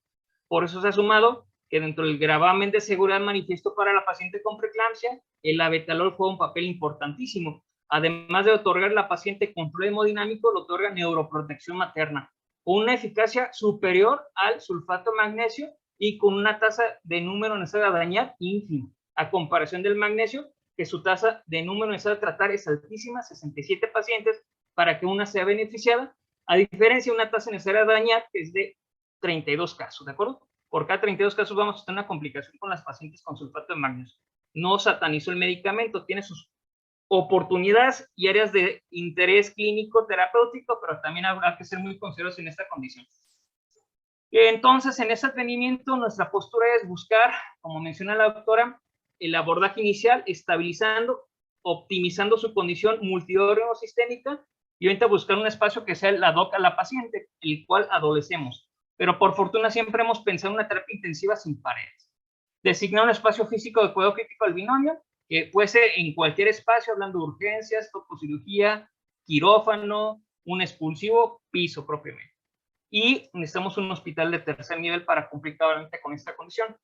Por eso se ha sumado que dentro del gravamen de seguridad manifiesto para la paciente con preeclampsia, el abetalol juega un papel importantísimo. Además de otorgar a la paciente control hemodinámico, le otorga neuroprotección materna, con una eficacia superior al sulfato de magnesio y con una tasa de número necesario a dañar ínfima, a comparación del magnesio, que su tasa de número necesario a tratar es altísima, 67 pacientes, para que una sea beneficiada, a diferencia de una tasa necesaria a dañar, que es de 32 casos, ¿de acuerdo? Por cada 32 casos vamos a tener una complicación con las pacientes con sulfato de magnesio. No satanizo el medicamento, tiene sus oportunidades y áreas de interés clínico terapéutico, pero también habrá que ser muy considerados en esta condición. Entonces, en ese advenimiento, nuestra postura es buscar, como menciona la doctora, el abordaje inicial, estabilizando, optimizando su condición multiórgano sistémica y ahorita buscar un espacio que sea el ad hoc a la paciente, el cual adolecemos. Pero por fortuna siempre hemos pensado en una terapia intensiva sin paredes. Designar un espacio físico de cuidado crítico al binomio, que puede ser en cualquier espacio, hablando de urgencias, topocirugía, quirófano, un expulsivo, piso propiamente. Y necesitamos un hospital de tercer nivel para cumplir claramente con esta condición.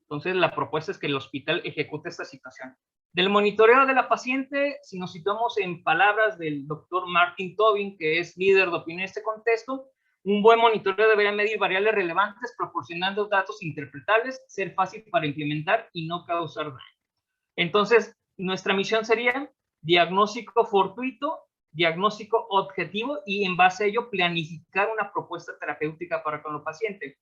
Entonces, la propuesta es que el hospital ejecute esta situación. Del monitoreo de la paciente, si nos situamos en palabras del doctor Martin Tobin, que es líder de opinión en este contexto, un buen monitoreo debería medir variables relevantes, proporcionando datos interpretables, ser fácil para implementar y no causar daño. Entonces, nuestra misión sería diagnóstico fortuito, diagnóstico objetivo y en base a ello planificar una propuesta terapéutica para con el paciente.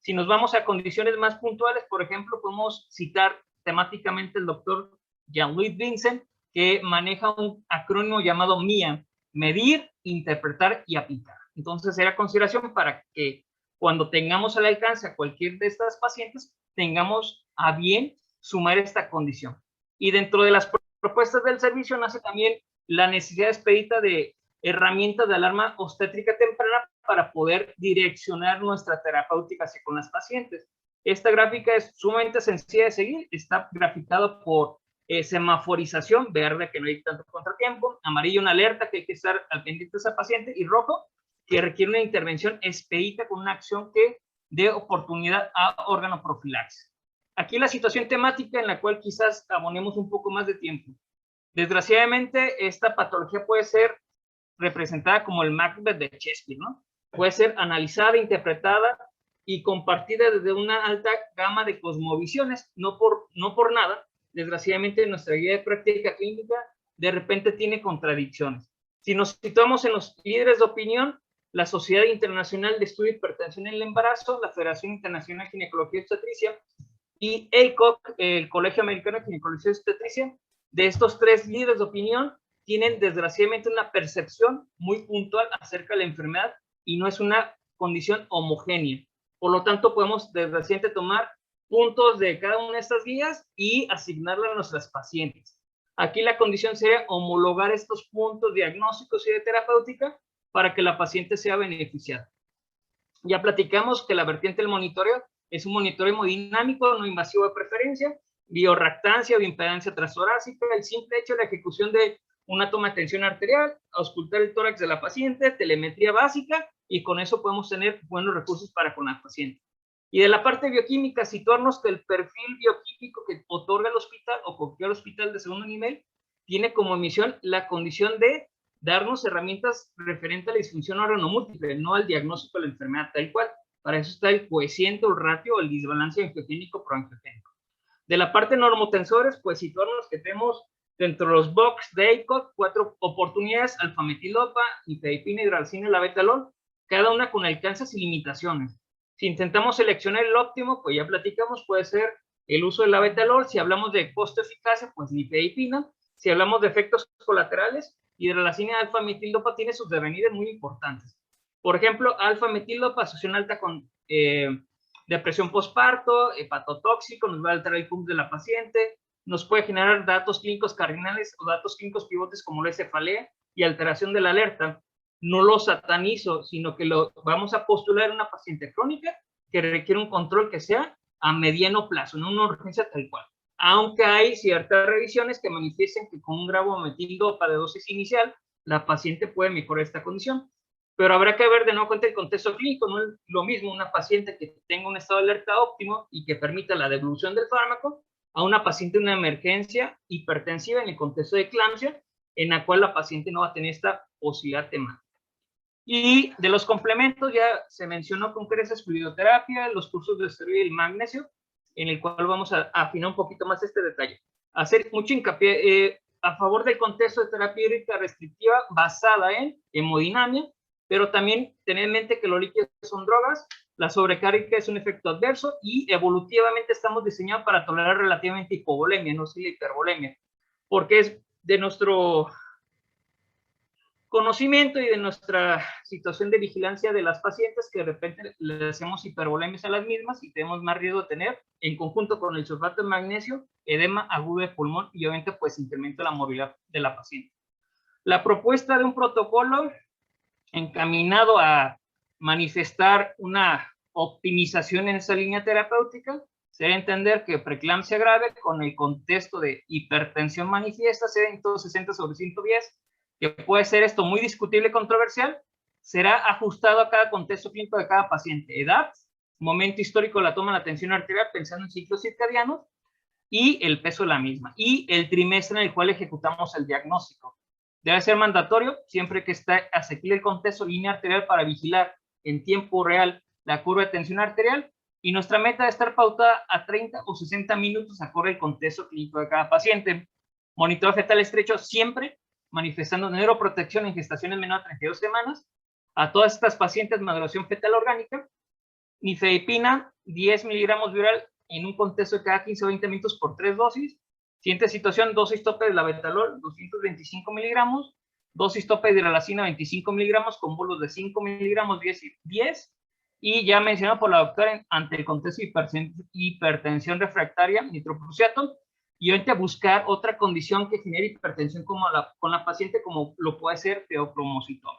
Si nos vamos a condiciones más puntuales, por ejemplo, podemos citar temáticamente el doctor Jean-Louis Vincent, que maneja un acrónimo llamado MIA, medir, interpretar y aplicar. Entonces, era consideración para que cuando tengamos al alcance a cualquier de estas pacientes, tengamos a bien sumar esta condición. Y dentro de las propuestas del servicio nace también la necesidad expedita de herramientas de alarma obstétrica temprana para poder direccionar nuestra terapéutica hacia con las pacientes. Esta gráfica es sumamente sencilla de seguir, está graficado por semaforización, verde que no hay tanto contratiempo, amarillo una alerta que hay que estar al pendiente de esa paciente, y rojo que requiere una intervención expedita con una acción que dé oportunidad a órgano profilaxis. Aquí la situación temática en la cual quizás abonemos un poco más de tiempo. Desgraciadamente, esta patología puede ser representada como el Macbeth de Shakespeare, ¿no? Puede ser analizada, interpretada y compartida desde una alta gama de cosmovisiones, no por nada. Desgraciadamente, nuestra guía de práctica clínica de repente tiene contradicciones. Si nos situamos en los líderes de opinión, la Sociedad Internacional de Estudio de Hipertensión en el Embarazo, la Federación Internacional de Ginecología y Obstetricia y ACOG, el Colegio Americano de Ginecología y Obstetricia, de estos tres líderes de opinión, tienen desgraciadamente una percepción muy puntual acerca de la enfermedad y no es una condición homogénea. Por lo tanto, podemos desgraciadamente tomar puntos de cada una de estas guías y asignarla a nuestras pacientes. Aquí la condición sería homologar estos puntos diagnósticos y de terapéutica para que la paciente sea beneficiada. Ya platicamos que la vertiente del monitoreo es un monitoreo hemodinámico no invasivo de preferencia, biorractancia o bioimpedancia transtorácica, el simple hecho de la ejecución de una toma de tensión arterial, auscultar el tórax de la paciente, telemetría básica, y con eso podemos tener buenos recursos para con la paciente. Y de la parte bioquímica, situarnos que el perfil bioquímico que otorga el hospital o cualquier hospital de segundo nivel tiene como misión la condición de darnos herramientas referentes a la disfunción órgano-múltiple, no al diagnóstico de la enfermedad tal cual. Para eso está el coeficiente, el ratio o el desbalance angiogénico-proangiogénico. De la parte normotensores, pues situarnos que tenemos dentro de los box de ACOG 4 oportunidades: alfa-metilopa, nifedipina, hidralacina y labetalol, cada una con alcances y limitaciones. Si intentamos seleccionar el óptimo, pues ya platicamos, puede ser el uso del labetalol. Si hablamos de costo-eficacia, pues nifedipina. Si hablamos de efectos colaterales, hidralacina y alfa-metilopa tiene sus devenides muy importantes. Por ejemplo, alfa-metilopa, asociación alta con depresión postparto, hepatotóxico, nos va a alterar el PUM de la paciente, nos puede generar datos clínicos cardinales o datos clínicos pivotes como la cefalea y alteración de la alerta. No lo satanizo, sino que lo vamos a postular en una paciente crónica que requiere un control que sea a mediano plazo, no una urgencia tal cual. Aunque hay ciertas revisiones que manifiesten que con un gramo metilopa de dosis inicial, la paciente puede mejorar esta condición. Pero habrá que ver de nuevo cuenta el contexto clínico. No es lo mismo una paciente que tenga un estado de alerta óptimo y que permita la devolución del fármaco a una paciente en una emergencia hipertensiva en el contexto de eclampsia, en la cual la paciente no va a tener esta posibilidad temática. Y de los complementos ya se mencionó con creces, fluidoterapia, los cursos de esteroide y el magnesio, en el cual vamos a afinar un poquito más este detalle. Hacer mucho hincapié a favor del contexto de terapia hídrica restrictiva basada en hemodinamia, pero también tener en mente que los líquidos son drogas, la sobrecarga es un efecto adverso y evolutivamente estamos diseñados para tolerar relativamente hipovolemia, no si la hipervolemia, porque es de nuestro conocimiento y de nuestra situación de vigilancia de las pacientes que de repente le hacemos hipervolemias a las mismas y tenemos más riesgo de tener, en conjunto con el sulfato de magnesio, edema agudo de pulmón y obviamente pues incrementa la movilidad de la paciente. La propuesta de un protocolo encaminado a manifestar una optimización en esa línea terapéutica sería entender que preeclampsia grave con el contexto de hipertensión manifiesta, 160/110, que puede ser esto muy discutible y controversial, será ajustado a cada contexto clínico de cada paciente, edad, momento histórico de la toma de la tensión arterial pensando en ciclos circadianos y el peso de la misma, y el trimestre en el cual ejecutamos el diagnóstico. Debe ser mandatorio siempre que esté asequible el contexto línea arterial para vigilar en tiempo real la curva de tensión arterial, y nuestra meta debe estar pautada a 30 o 60 minutos acorde al contexto clínico de cada paciente. Monitoreo fetal estrecho siempre, manifestando neuroprotección en gestaciones menores a 32 semanas. A todas estas pacientes, maduración fetal orgánica, nifedipina, 10 miligramos viral en un contexto de cada 15 o 20 minutos por 3 dosis. Siguiente situación, dosis tope de labetalol, 225 miligramos, dosis tope de hidralacina, 25 miligramos, con bolos de 5 miligramos, 10, y ya mencionado por la doctora, ante el contexto de hipertensión refractaria, nitroprusiato, y ahorita buscar otra condición que genere hipertensión con la paciente, como lo puede ser feocromocitoma.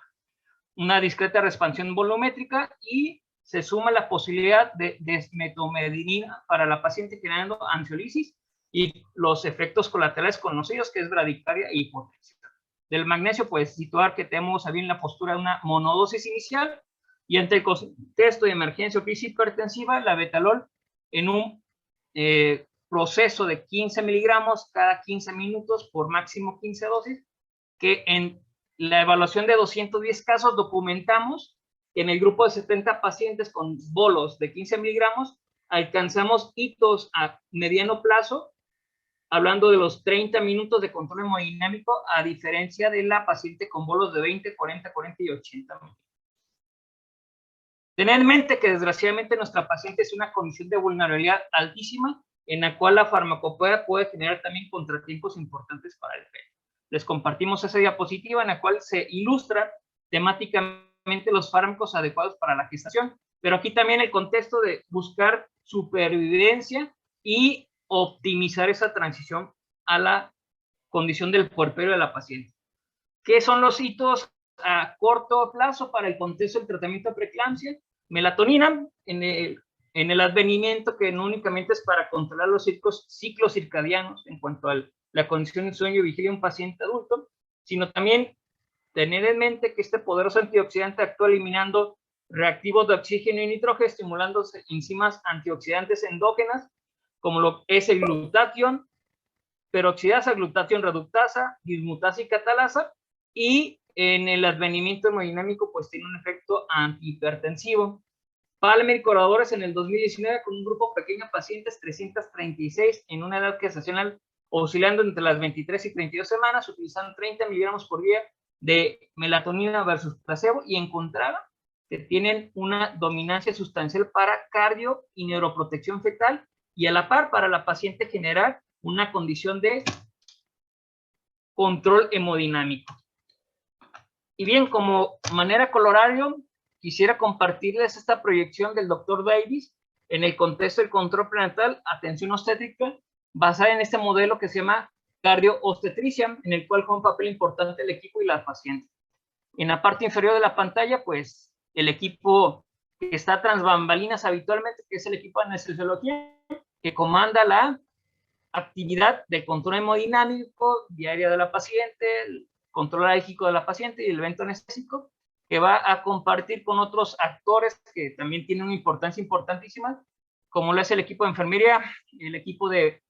Una discreta expansión volumétrica y se suma la posibilidad de desmetomedinina para la paciente generando ansiolisis y los efectos colaterales conocidos, que es bradicardia e hipotensión. Del magnesio, pues situar que tenemos bien la postura de una monodosis inicial, y ante el contexto de emergencia o crisis hipertensiva, la betalol en un proceso de 15 miligramos cada 15 minutos por máximo 15 dosis, que en la evaluación de 210 casos documentamos que en el grupo de 70 pacientes con bolos de 15 miligramos alcanzamos hitos a mediano plazo, hablando de los 30 minutos de control hemodinámico, a diferencia de la paciente con bolos de 20, 40, 40 y 80 minutos. Tener en mente que desgraciadamente nuestra paciente es una condición de vulnerabilidad altísima, en la cual la farmacopea puede generar también contratiempos importantes para el feto. Les compartimos esa diapositiva en la cual se ilustra temáticamente los fármacos adecuados para la gestación, pero aquí también el contexto de buscar supervivencia y optimizar esa transición a la condición del puerperio de la paciente. ¿Qué son los hitos a corto plazo para el contexto del tratamiento de preeclampsia? Melatonina en el advenimiento, que no únicamente es para controlar los ciclos circadianos en cuanto a la condición de sueño y vigilia de un paciente adulto, sino también tener en mente que este poderoso antioxidante actúa eliminando reactivos de oxígeno y nitrógeno, estimulando enzimas antioxidantes endógenas, como lo es el glutatión, peroxidasa, glutatión reductasa, dismutasa y catalasa, y en el advenimiento hemodinámico pues tiene un efecto antihipertensivo. Palmer y colaboradores en el 2019 con un grupo pequeño de pacientes, 336 en una edad gestacional oscilando entre las 23 y 32 semanas, utilizando 30 miligramos por día de melatonina versus placebo, y encontraron que tienen una dominancia sustancial para cardio y neuroprotección fetal, y a la par para la paciente generar una condición de control hemodinámico. Y bien, como manera colorario, quisiera compartirles esta proyección del Dr. Davis en el contexto del control prenatal, atención obstétrica, basada en este modelo que se llama cardio-obstetricia, en el cual juega un papel importante el equipo y la paciente. En la parte inferior de la pantalla, pues, el equipo que está tras bambalinas habitualmente, que es el equipo de anestesiología, que comanda la actividad de control hemodinámico diaria de la paciente, el control alérgico de la paciente y el evento anestésico, que va a compartir con otros actores que también tienen una importancia importantísima, como lo es el equipo de enfermería, el equipo de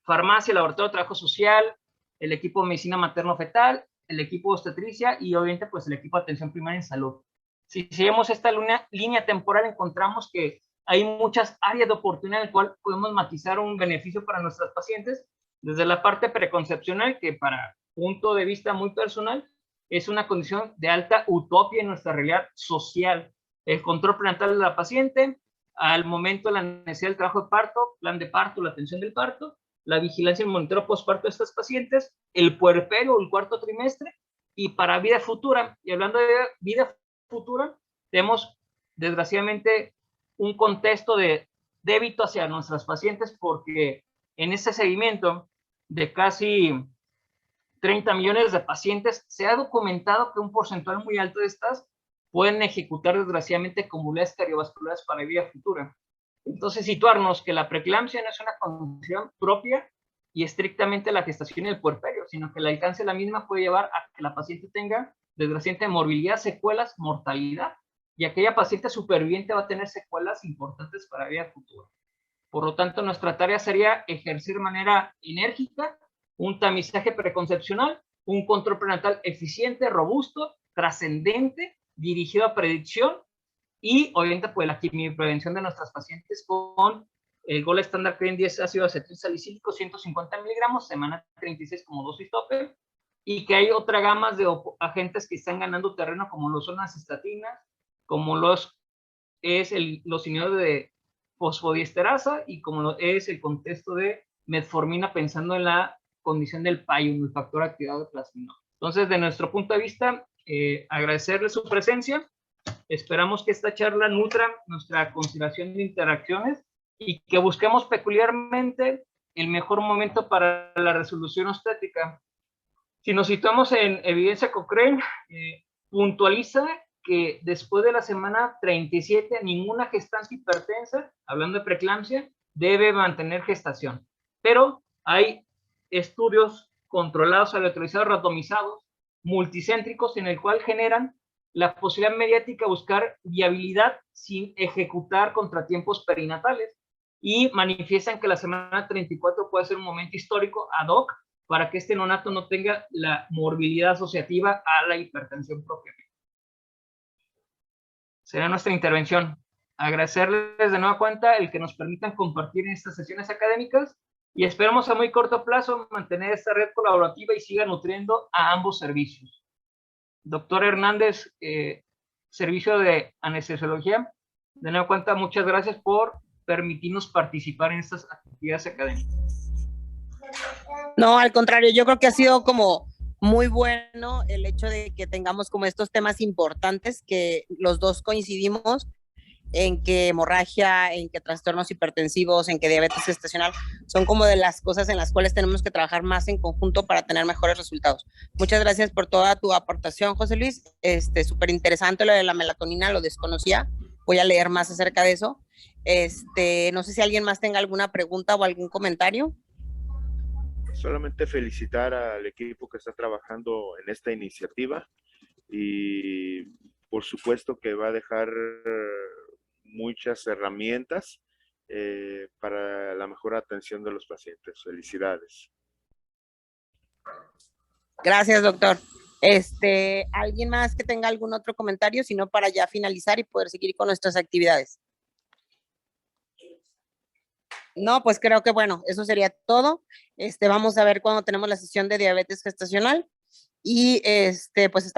farmacia, laboratorio de trabajo social, el equipo de medicina materno-fetal, el equipo de obstetricia y obviamente pues el equipo de atención primaria en salud. Si seguimos esta línea temporal, encontramos que hay muchas áreas de oportunidad en las cuales podemos matizar un beneficio para nuestras pacientes, desde la parte preconcepcional, que para punto de vista muy personal, es una condición de alta utopía en nuestra realidad social. El control prenatal de la paciente, al momento de la necesidad del trabajo de parto, plan de parto, la atención del parto, la vigilancia y el monitoreo postparto de estas pacientes, el puerperio o el cuarto trimestre, y para vida futura. Y hablando de vida futura, tenemos desgraciadamente un contexto de débito hacia nuestras pacientes, porque en ese seguimiento de casi 30 millones de pacientes, se ha documentado que un porcentaje muy alto de estas pueden ejecutar desgraciadamente convulsiones cardiovasculares para vida futura. Entonces, situarnos que la preeclampsia no es una condición propia y estrictamente la gestación y el puerperio, sino que el alcance de la misma puede llevar a que la paciente tenga desgraciadamente morbilidad, secuelas, mortalidad, y aquella paciente superviviente va a tener secuelas importantes para vida futura. Por lo tanto, nuestra tarea sería ejercer de manera enérgica un tamizaje preconcepcional, un control prenatal eficiente, robusto, trascendente, dirigido a predicción, y obviamente pues la quimioprevención de nuestras pacientes con el Gold Standard Cream 10 ácido acetil salicílico 150 miligramos, semana 36 como dosis tope, y que hay otra gama de agentes que están ganando terreno, como lo son las estatinas, como los inhibidores de fosfodiesterasa, y como lo es el contexto de metformina, pensando en la condición del PAIUM, el factor activado de plasminoma. Entonces, de nuestro punto de vista, agradecerle su presencia Esperamos que esta charla nutra nuestra consideración de interacciones y que busquemos peculiarmente el mejor momento para la resolución obstétrica. Si nos situamos en evidencia Cochrane, puntualiza que después de la semana 37 ninguna gestante hipertensa, hablando de preeclampsia, debe mantener gestación. Pero hay estudios controlados, aleatorizados, randomizados, multicéntricos, en el cual generan la posibilidad mediática de buscar viabilidad sin ejecutar contratiempos perinatales y manifiestan que la semana 34 puede ser un momento histórico ad hoc para que este neonato no tenga la morbilidad asociativa a la hipertensión propiamente. Será nuestra intervención. Agradecerles de nueva cuenta el que nos permitan compartir en estas sesiones académicas y esperamos a muy corto plazo mantener esta red colaborativa y siga nutriendo a ambos servicios. Doctor Hernández, servicio de anestesiología, de nueva cuenta, muchas gracias por permitirnos participar en estas actividades académicas. No, al contrario, yo creo que ha sido como muy bueno el hecho de que tengamos como estos temas importantes que los dos coincidimos en que hemorragia, en que trastornos hipertensivos, en que diabetes gestacional son como de las cosas en las cuales tenemos que trabajar más en conjunto para tener mejores resultados. Muchas gracias por toda tu aportación, José Luis. Súper interesante lo de la melatonina, lo desconocía. Voy a leer más acerca de eso. No sé si alguien más tenga alguna pregunta o algún comentario. Solamente felicitar al equipo que está trabajando en esta iniciativa y por supuesto que va a dejar muchas herramientas para la mejor atención de los pacientes. Felicidades. Gracias, doctor. ¿Alguien más que tenga algún otro comentario? Si no, para ya finalizar y poder seguir con nuestras actividades. No, pues creo que bueno, eso sería todo. Vamos a ver cuándo tenemos la sesión de diabetes gestacional y pues estamos